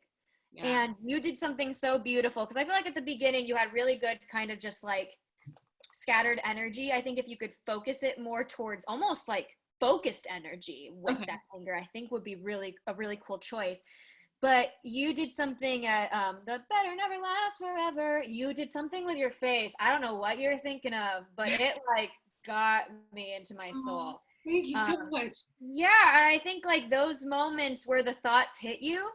And you did something so beautiful, because I feel like at the beginning you had really good kind of just like scattered energy. I think if you could focus it more towards almost like focused energy with that anger, I think would be a really cool choice. But you did something at the Better Never Last Forever. You did something with your face. I don't know what you're thinking of, but it like got me into my soul. Thank you so much. Yeah, and I think like those moments where the thoughts hit you,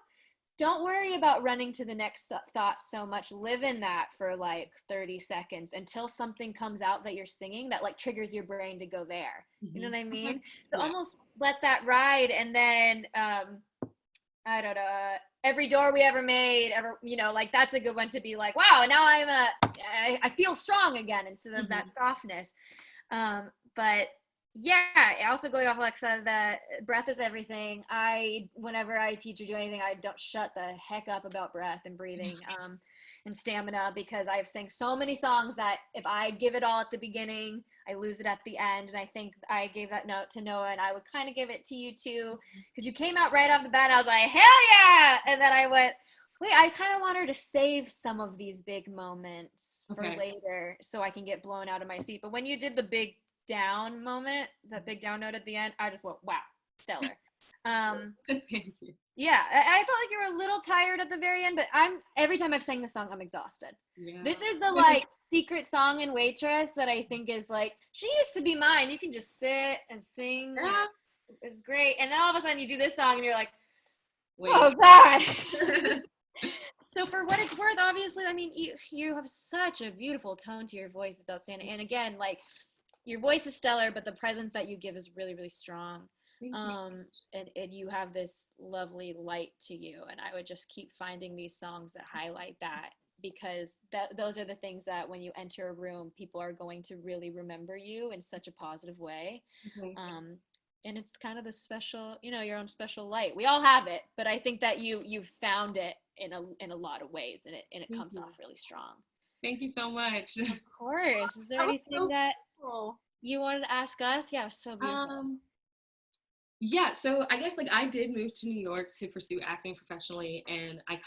don't worry about running to the next thought so much. Live in that for like 30 seconds until something comes out that you're singing that like triggers your brain to go there. You know what I mean? So almost let that ride, and then I don't know, Every Door We Ever Made, you know, like that's a good one to be like, wow, now I feel strong again instead of that softness. But yeah, also going off Alexa, that breath is everything. Whenever I teach or do anything, I don't shut the heck up about breath and breathing and stamina, because I've sang so many songs that if I give it all at the beginning, I lose it at the end. And I think I gave that note to Noah, and I would kind of give it to you too, because you came out right off the bat and I was like, hell yeah! And then I went, wait, I kind of want her to save some of these big moments for later so I can get blown out of my seat. But when you did the big down moment, that big down note at the end, I just went, wow, stellar. Thank you. Yeah, I felt like you were a little tired at the very end, but every time I've sang the song, I'm exhausted. Yeah. This is the like secret song in Waitress that I think is like, she used to be mine. You can just sit and sing. Yeah. It's great. And then all of a sudden you do this song and you're like, wait. Oh God. So for what it's worth, obviously, I mean, you have such a beautiful tone to your voice. It's outstanding. And again, like, your voice is stellar, but the presence that you give is really, really strong. And you have this lovely light to you, and I would just keep finding these songs that highlight that, because those are the things that when you enter a room, people are going to really remember you in such a positive way. And it's kind of the special, you know, your own special light. We all have it, but I think that you've found it in a lot of ways, and it comes off really strong. Thank you so much. Of course. Is there anything that you wanted to ask us? Yeah, it was so beautiful. Yeah, so I guess like I did move to New York to pursue acting professionally, and I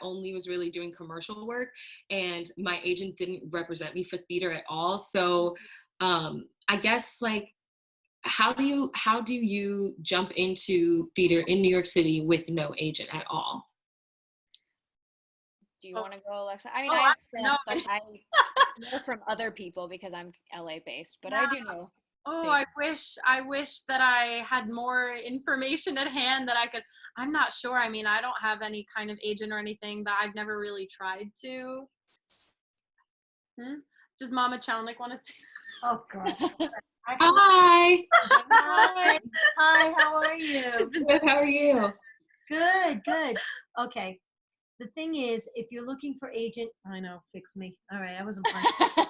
only was really doing commercial work, and my agent didn't represent me for theater at all. So I guess like how do you jump into theater in New York City with no agent at all? Do you want to go, Alexa? I mean, I have stuff, but more from other people because I'm LA based, but I do know. Oh, I wish that I had more information at hand that I could. I'm not sure. I mean, I don't have any kind of agent or anything, but I've never really tried to. Does Mama Chownik want to say? Oh God. Hi. Hi. Hi, how are you? She's been good. How are you? Good. Okay. The thing is, if you're looking for agent, I know, fix me. All right, I wasn't playing.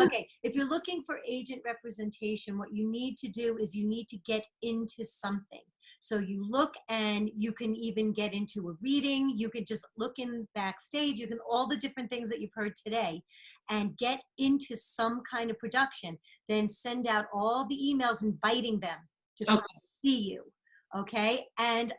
Okay, if you're looking for agent representation, what you need to do is you need to get into something. So you look, and you can even get into a reading. You could just look in backstage. You can all the different things that you've heard today, and get into some kind of production. Then send out all the emails inviting them to come see you. Okay, and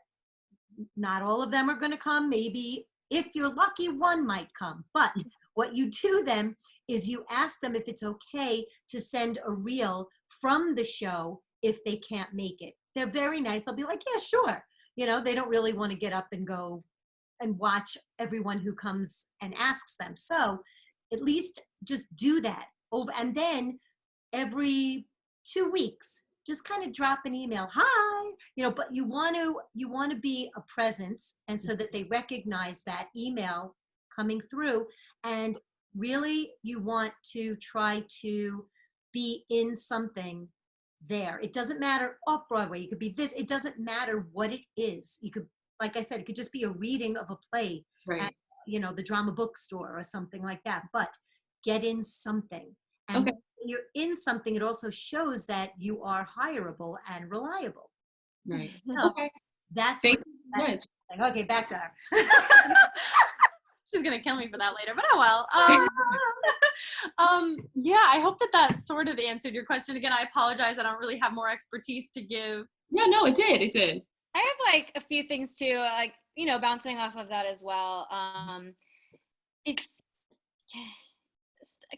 not all of them are going to come. Maybe if you're lucky, one might come. But what you do then is you ask them if it's okay to send a reel from the show if they can't make it. They're very nice. They'll be like, yeah, sure. You know, they don't really want to get up and go and watch everyone who comes and asks them. So at least just do that. And then every 2 weeks, just kind of drop an email, hi, you know, but you want to be a presence, and so that they recognize that email coming through. And really, you want to try to be in something there. It doesn't matter off Broadway. You could be this. It doesn't matter what it is. You could, like I said, it could just be a reading of a play at, you know, the drama bookstore or something like that. But get in something. And when you're in something, it also shows that you are hireable and reliable. Right. So Okay. That's Thank what. you so That's, okay, back to her. She's gonna kill me for that later, but oh well. Yeah, I hope that sort of answered your question. Again, I apologize. I don't really have more expertise to give. Yeah, no, it did. It did. I have like a few things too, like, you know, bouncing off of that as well. It's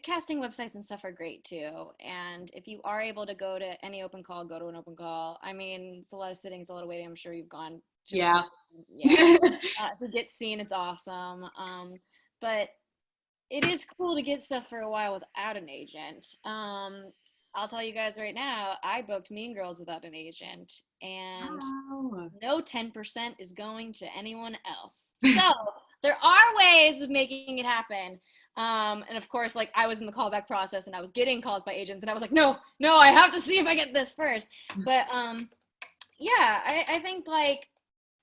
casting websites and stuff are great too. And if you are able to go to any open call, go to an open call. I mean, it's a lot of sitting, it's a lot of waiting. I'm sure you've gone. Yeah. To get seen, it's awesome. But it is cool to get stuff for a while without an agent. I'll tell you guys right now, I booked Mean Girls without an agent, and no 10% is going to anyone else. So there are ways of making it happen. And of course, like, I was in the callback process and I was getting calls by agents, and I was like, no, I have to see if I get this first. But yeah, I think, like,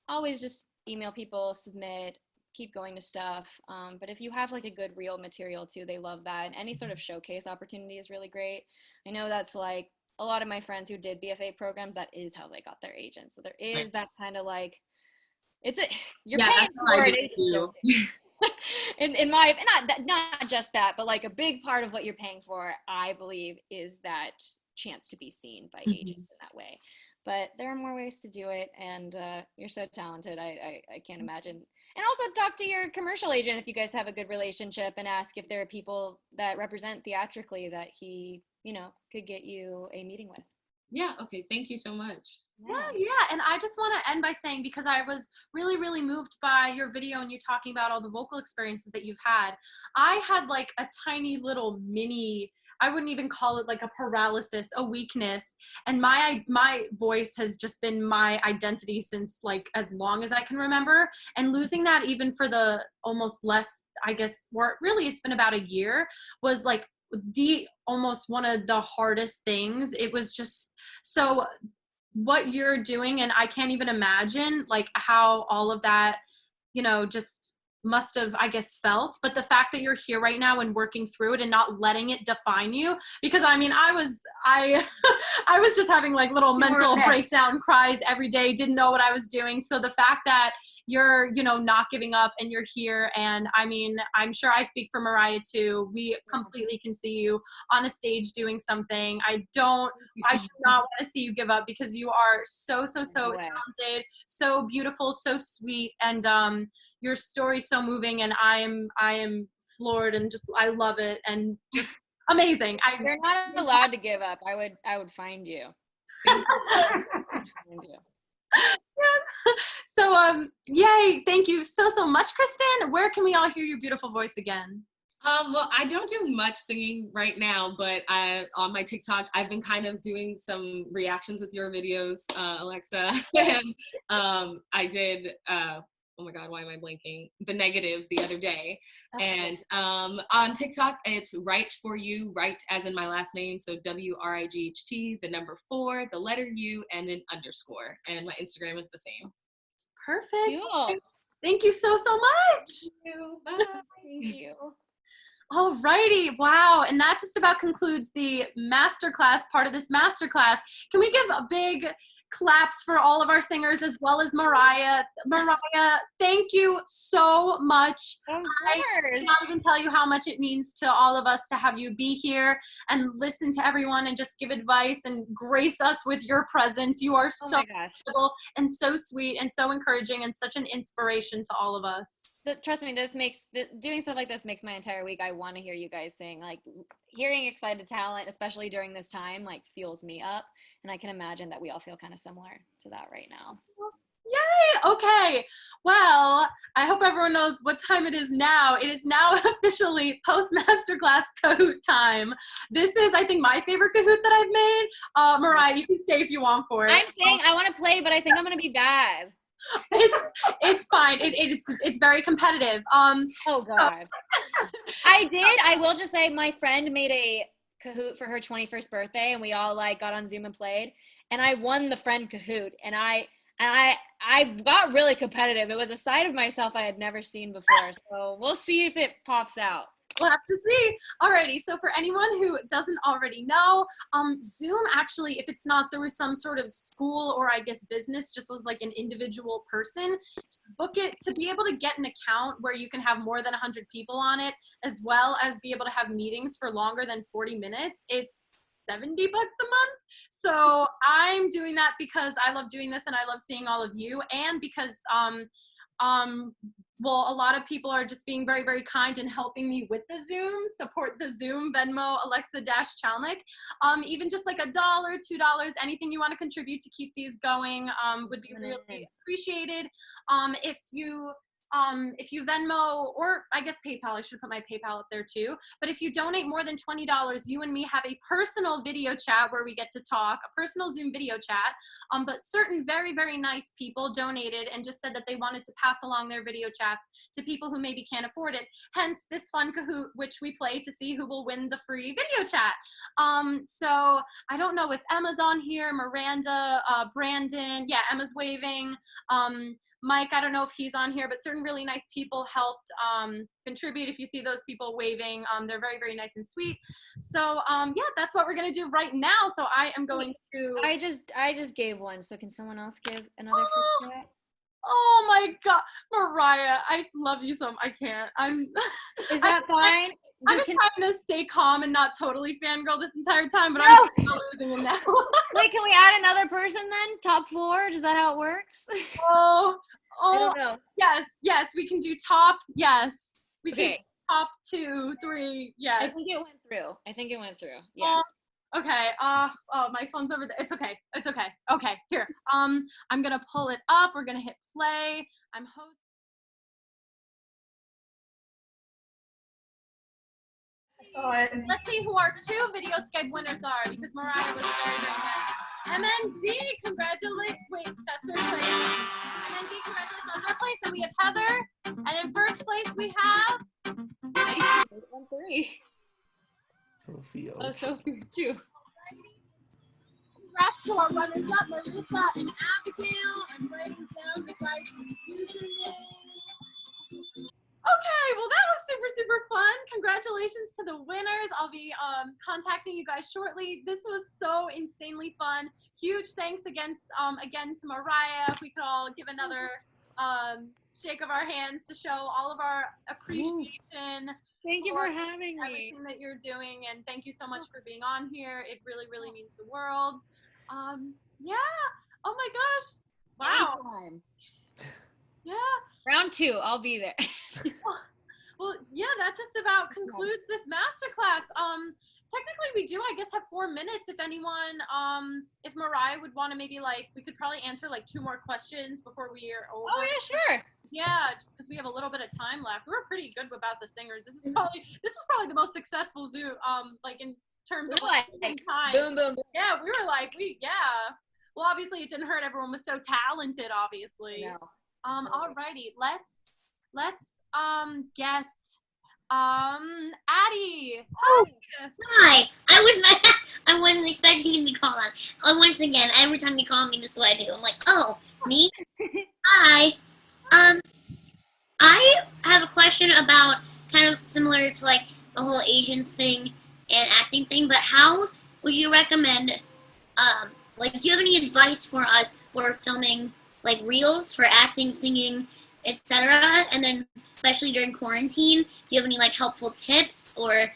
always just email people, submit, keep going to stuff. But if you have like a good reel material too, they love that. And any sort of showcase opportunity is really great. I know that's like a lot of my friends who did BFA programs, that is how they got their agents. So there is that kind of like, you're paying for it. In my, not just that, but like a big part of what you're paying for, I believe, is that chance to be seen by agents in that way. But there are more ways to do it, and you're so talented. I can't imagine. And also talk to your commercial agent if you guys have a good relationship, and ask if there are people that represent theatrically that he, you know, could get you a meeting with. Yeah, okay, thank you so much. Yeah, and I just want to end by saying, because I was really, really moved by your video and you talking about all the vocal experiences that you've had. I had like a tiny little mini, I wouldn't even call it like a paralysis, a weakness. And my voice has just been my identity since like as long as I can remember. And losing that even for the almost less, I guess, or really it's been about a year, was like the almost one of the hardest things. It was just so what you're doing, and I can't even imagine like how all of that, you know, just must have, I guess, felt. But the fact that you're here right now and working through it and not letting it define you, because I mean, I was just having like little mental breakdown cries every day, didn't know what I was doing. So the fact that you're, you know, not giving up and you're here, and I mean, I'm sure I speak for Mariah too, we completely can see you on a stage doing something. I do not want to see you give up, because you are so talented, so beautiful, so sweet, and your story's so moving, and I am floored, and just I love it, and just amazing. You're not allowed to give up. I would find you. Yes. So yay, thank you so much, Kristen. Where can we all hear your beautiful voice again? Well, I don't do much singing right now, but on my TikTok, I've been kind of doing some reactions with your videos, Alexa. And I did, oh my God, why am I blanking? The negative the other day. And on TikTok, it's Right For You, right as in my last name. So WRIGHT, the number 4, the letter U, and an underscore. And my Instagram is the same. Perfect. Cool. Thank you so much. Thank you. Bye. Thank you. Alrighty, wow, and that just about concludes the masterclass part of this masterclass. Can we give a big claps for all of our singers as well as Mariah? Mariah, thank you so much. I cannot even tell you how much it means to all of us to have you be here and listen to everyone and just give advice and grace us with your presence. You are so incredible and so sweet and so encouraging and such an inspiration to all of us. Trust me, doing stuff like this makes my entire week. I want to hear you guys sing. Like, hearing excited talent, especially during this time, like, fuels me up. And I can imagine that we all feel kind of similar to that right now. Yay! Okay. Well, I hope everyone knows what time it is now. It is now officially post-masterclass Kahoot time. This is, I think, my favorite Kahoot that I've made. Mariah, you can stay if you want for it. I'm saying I want to play, but I think I'm going to be bad. It's fine. It's very competitive. Oh God. I will just say my friend made a Kahoot for her 21st birthday, and we all like got on Zoom and played, and I won the friend Kahoot, and I got really competitive. It was a side of myself I had never seen before, so we'll see if it pops out. We'll have to see. Alrighty, so for anyone who doesn't already know, Zoom actually, if it's not through some sort of school or I guess business, just as like an individual person, to book it, to be able to get an account where you can have more than 100 people on it, as well as be able to have meetings for longer than 40 minutes, it's $70 a month. So I'm doing that because I love doing this and I love seeing all of you, and because well, a lot of people are just being very, very kind and helping me with the Zoom. Support the Zoom, Venmo, Alexa-Chalnick. Even just like $1, $2, anything you want to contribute to keep these going would be really appreciated. If you Venmo, or I guess PayPal, I should put my PayPal up there too. But if you donate more than $20, you and me have a personal video chat where we get to talk, a personal Zoom video chat. But certain very, very nice people donated and just said that they wanted to pass along their video chats to people who maybe can't afford it. Hence this fun Kahoot, which we play to see who will win the free video chat. So I don't know if Emma's on here, Miranda, Brandon, yeah, Emma's waving. Mike, I don't know if he's on here, but certain really nice people helped contribute. If you see those people waving, they're very, very nice and sweet. So yeah, that's what we're gonna do right now. So I am going to. I just gave one. So can someone else give another? Oh my God, Mariah, I love you so much. I can't. Is that fine? I've been trying to stay calm and not totally fangirl this entire time, but I'm losing it now. Wait, can we add another person then? Top 4? Is that how it works? Oh, I don't know. Yes, we can do top. Yes, we can do top 2, 3. Yes. I think it went through. Yeah. Okay. Oh, my phone's over there. It's okay. Okay, here. I'm gonna pull it up. We're gonna hit play. I'm hosting. Let's see who our 2 video Skype winners are, because Mariah was very, very nice. MND, congratulations. Wait, that's third place. MND, congratulations on third place. Then we have Heather. And in first place we have 3. Sophia. Oh, Sophie, too. Congrats to our runners-up, Marissa and Abigail. I'm writing down the guys' username. Okay, well that was super, super fun. Congratulations to the winners. I'll be contacting you guys shortly. This was so insanely fun. Huge thanks again to Mariah. If we could all give another shake of our hands to show all of our appreciation. Thank you for having me. Everything that you're doing, and thank you so much for being on here. It really, really means the world. Yeah. Oh my gosh. Wow. Anytime. Yeah. Round 2, I'll be there. Well, yeah, that just about concludes this masterclass. Technically we do, I guess, have 4 minutes if anyone, if Mariah would want to maybe we could probably answer 2 more questions before we are over. Oh yeah, sure. Yeah, just because we have a little bit of time left, we're pretty good about the singers. This was probably the most successful Zoom, like in terms of like time. Boom, boom, boom. Yeah, we were like, Well, obviously it didn't hurt. Everyone was so talented, obviously. Alrighty, let's get Addie. Oh, hi. I wasn't expecting to be called on. Once again, every time you call me, this is what I do. I'm like, oh, me? Hi. I have a question about kind of similar to like the whole agents thing and acting thing, but how would you recommend, like, do you have any advice for us for filming like reels for acting, singing, etc.? And then especially during quarantine, do you have any like helpful tips or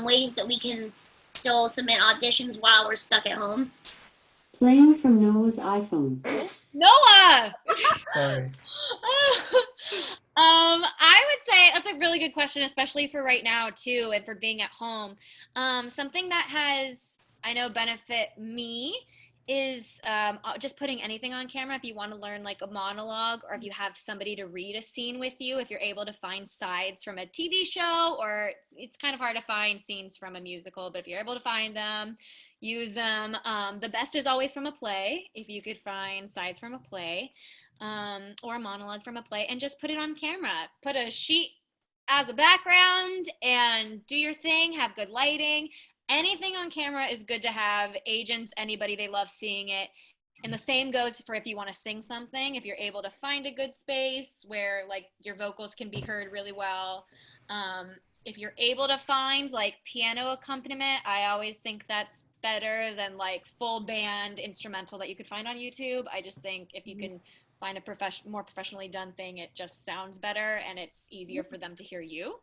ways that we can still submit auditions while we're stuck at home? Playing from Noah's iPhone. Noah! Sorry. I would say that's a really good question, especially for right now too, and for being at home. Something that has, I know, benefit me is just putting anything on camera. If you want to learn like a monologue, or if you have somebody to read a scene with you, if you're able to find sides from a TV show, or it's kind of hard to find scenes from a musical, but if you're able to find them, use them. The best is always from a play, if you could find sides from a play, or a monologue from a play, and just put it on camera. Put a sheet as a background and do your thing, have good lighting. Anything on camera is good to have. Agents, anybody, they love seeing it. And the same goes for if you want to sing something, if you're able to find a good space where like your vocals can be heard really well. If you're able to find like piano accompaniment, I always think that's better than like full band instrumental that you could find on YouTube. I just think if you can find a more professionally done thing, it just sounds better and it's easier for them to hear you.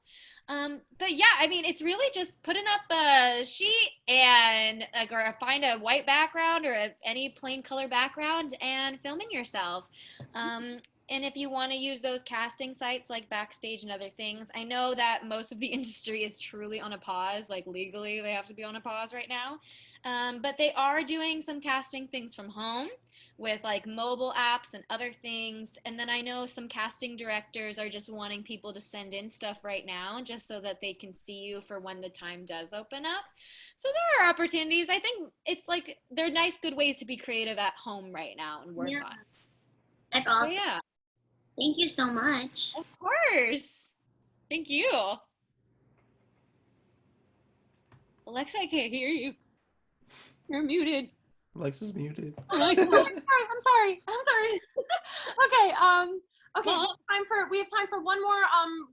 But yeah, I mean, it's really just putting up a sheet and like, or find a white background or any plain color background and filming yourself. And if you want to use those casting sites like Backstage and other things, I know that most of the industry is truly on a pause, like legally they have to be on a pause right now. But they are doing some casting things from home with like mobile apps and other things. And then I know some casting directors are just wanting people to send in stuff right now just so that they can see you for when the time does open up. So there are opportunities. I think it's like they're nice, good ways to be creative at home right now and work on. That's awesome. So, yeah. Thank you so much. Of course. Thank you. Alexa, I can't hear you. You're muted. Alexa's muted. I'm sorry. Okay. Okay. We have time for one more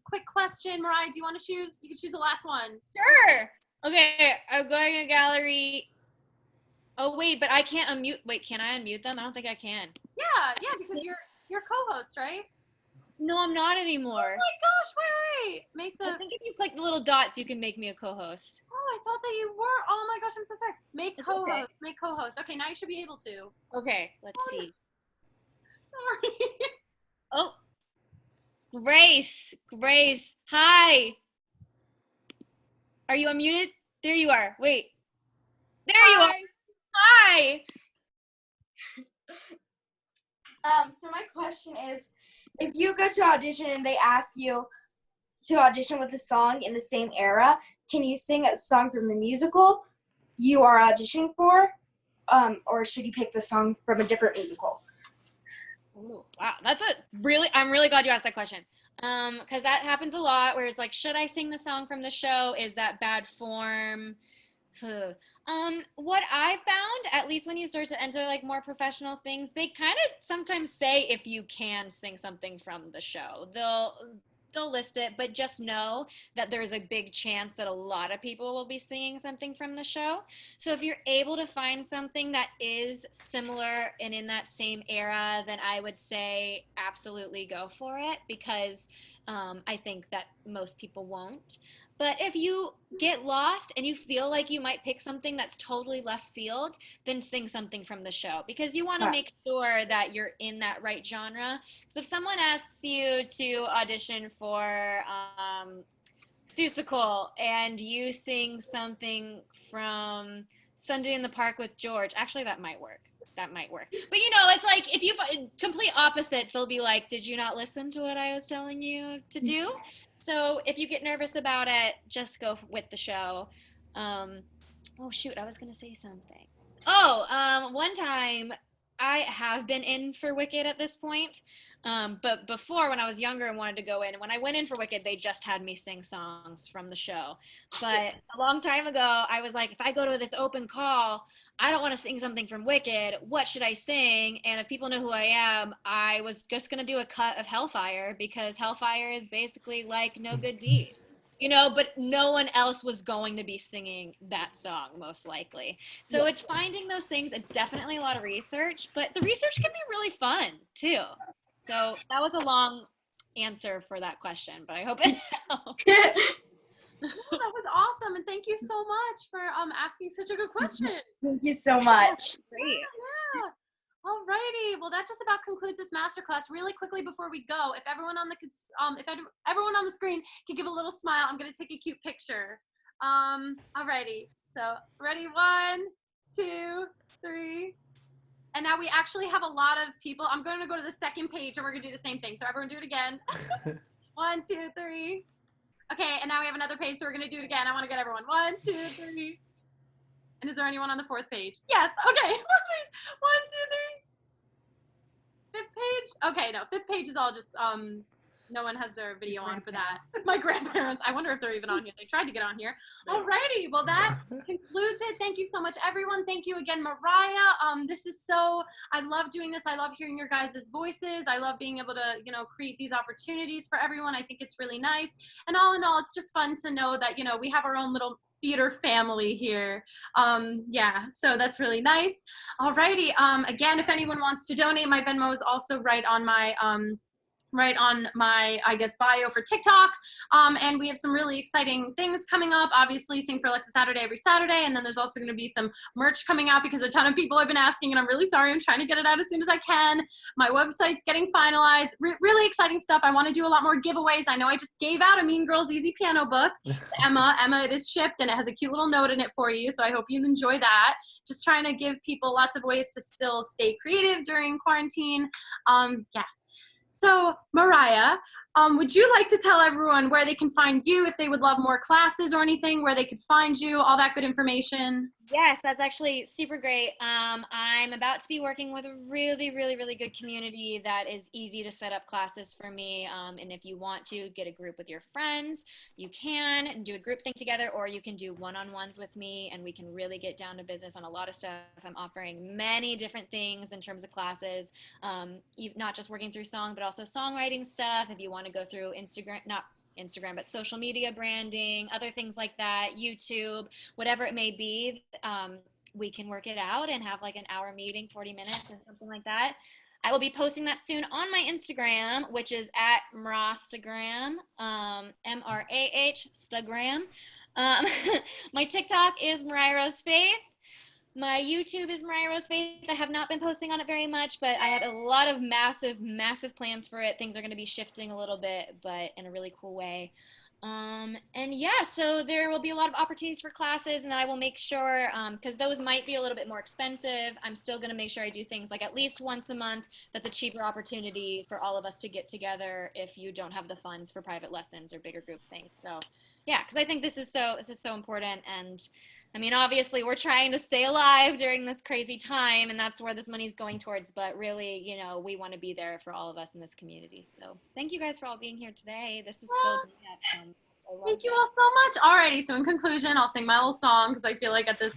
quick question. Mariah, do you want to choose? You can choose the last one. Sure. Okay. I'm going to gallery. Oh wait, but I can't unmute. Wait, can I unmute them? I don't think I can. Yeah, because you're co-host, right? No, I'm not anymore. Oh my gosh, wait. I think if you click the little dots, you can make me a co-host. Oh, I thought that you were. Oh my gosh, I'm so sorry. Make co-host. Okay. Make co-host. Okay, now you should be able to. Okay, let's see. Sorry. Oh, Grace, hi. Are you unmuted? There you are. Wait. There you are. Hi. So my question is, if you go to audition and they ask you to audition with a song in the same era, can you sing a song from the musical you are auditioning for, or should you pick the song from a different musical? Ooh, wow, I'm really glad you asked that question. Because that happens a lot where it's like, should I sing the song from the show? Is that bad form? What I found, at least when you start to enter like more professional things, they kind of sometimes say if you can sing something from the show. They'll list it, but just know that there's a big chance that a lot of people will be singing something from the show. So if you're able to find something that is similar and in that same era, then I would say absolutely go for it, because I think that most people won't. But if you get lost and you feel like you might pick something that's totally left field, then sing something from the show, because you want to make sure that you're in that right genre. So if someone asks you to audition for Seussical and you sing something from Sunday in the Park with George, actually that might work. that might work. But you know, it's like if you complete opposites, they'll be like, "Did you not listen to what I was telling you to do?" So if you get nervous about it, just go with the show. Oh shoot, I was gonna say something. Oh, one time I have been in for Wicked at this point. But before, when I was younger and wanted to go in, when I went in for Wicked, they just had me sing songs from the show. But a long time ago, I was like, if I go to this open call, I don't want to sing something from Wicked. What should I sing? And if people know who I am, I was just going to do a cut of Hellfire because Hellfire is basically like No Good Deed. You know, but no one else was going to be singing that song, most likely. So it's finding those things. It's definitely a lot of research, but the research can be really fun too. So that was a long answer for that question, but I hope it helped. That was awesome, and thank you so much for asking such a good question. Thank you so much. Great. Yeah. Alrighty, well that just about concludes this masterclass. Really quickly before we go, if everyone on the everyone on the screen can give a little smile, I'm gonna take a cute picture. Alrighty, so ready, 1, 2, 3. And now we actually have a lot of people. I'm going to go to the second page and we're gonna do the same thing. So everyone do it again. 1, 2, 3. Okay, and now we have another page, so we're gonna do it again. I wanna get everyone. 1, 2, 3. And is there anyone on the 4th page? Yes, okay, 4th page. 1, 2, 3. 5th page? Okay, no, 5th page is all just, no one has their video on for that. My grandparents, I wonder if they're even on here. They tried to get on here. Alrighty, well that concludes it. Thank you so much, everyone. Thank you again, Mariah. This is so, I love doing this. I love hearing your guys' voices. I love being able to, you know, create these opportunities for everyone. I think it's really nice. And all in all, it's just fun to know that, you know, we have our own little theater family here. Yeah, so that's really nice. Alrighty, again, if anyone wants to donate, my Venmo is also right on my, I guess, bio for TikTok. And we have some really exciting things coming up. Obviously, Sing for Alexa Saturday every Saturday. And then there's also going to be some merch coming out because a ton of people have been asking, and I'm really sorry. I'm trying to get it out as soon as I can. My website's getting finalized. Really exciting stuff. I want to do a lot more giveaways. I know I just gave out a Mean Girls Easy Piano book to Emma. Emma, it is shipped, and it has a cute little note in it for you. So I hope you enjoy that. Just trying to give people lots of ways to still stay creative during quarantine. Yeah. So, Mariah, would you like to tell everyone where they can find you, if they would love more classes or anything, where they could find you, all that good information? Yes, that's actually super great. I'm about to be working with a really, really, really good community that is easy to set up classes for me. And if you want to get a group with your friends, you can do a group thing together, or you can do one-on-ones with me, and we can really get down to business on a lot of stuff. I'm offering many different things in terms of classes, not just working through song, but also songwriting stuff. If you want to go through Instagram, but social media branding, other things like that, YouTube, whatever it may be, we can work it out and have like an hour meeting, 40 minutes or something like that. I will be posting that soon on my Instagram, which is at Marastagram, M-R-A-H, Stagram. My TikTok is Mariah Rose Faith. My YouTube is Mariah Rose Faith. I have not been posting on it very much, but I have a lot of massive plans for it. Things are going to be shifting a little bit, but in a really cool way. And yeah, so there will be a lot of opportunities for classes, and I will make sure, because those might be a little bit more expensive, I'm still going to make sure I do things like at least once a month. That's a cheaper opportunity for all of us to get together if you don't have the funds for private lessons or bigger group things. So yeah, because I think this is so important. And I mean, obviously, we're trying to stay alive during this crazy time, and that's where this money is going towards. But really, you know, we want to be there for all of us in this community. So thank you guys for all being here today. This is filled me up. Thank you all so much. Alrighty, so in conclusion, I'll sing my little song because I feel like at this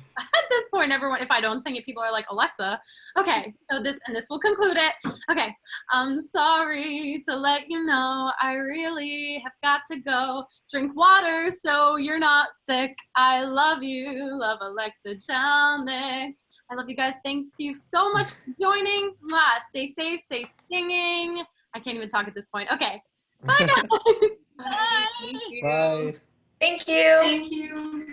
point, everyone, if I don't sing it, people are like, Alexa. Okay, so this will conclude it. Okay, I'm sorry to let you know I really have got to go. Drink water so you're not sick. I love you. Love, Alexa Chalnick. I love you guys. Thank you so much for joining. Mwah. Stay safe, stay singing. I can't even talk at this point. Okay, bye guys. Bye. Bye. Thank you. Thank you.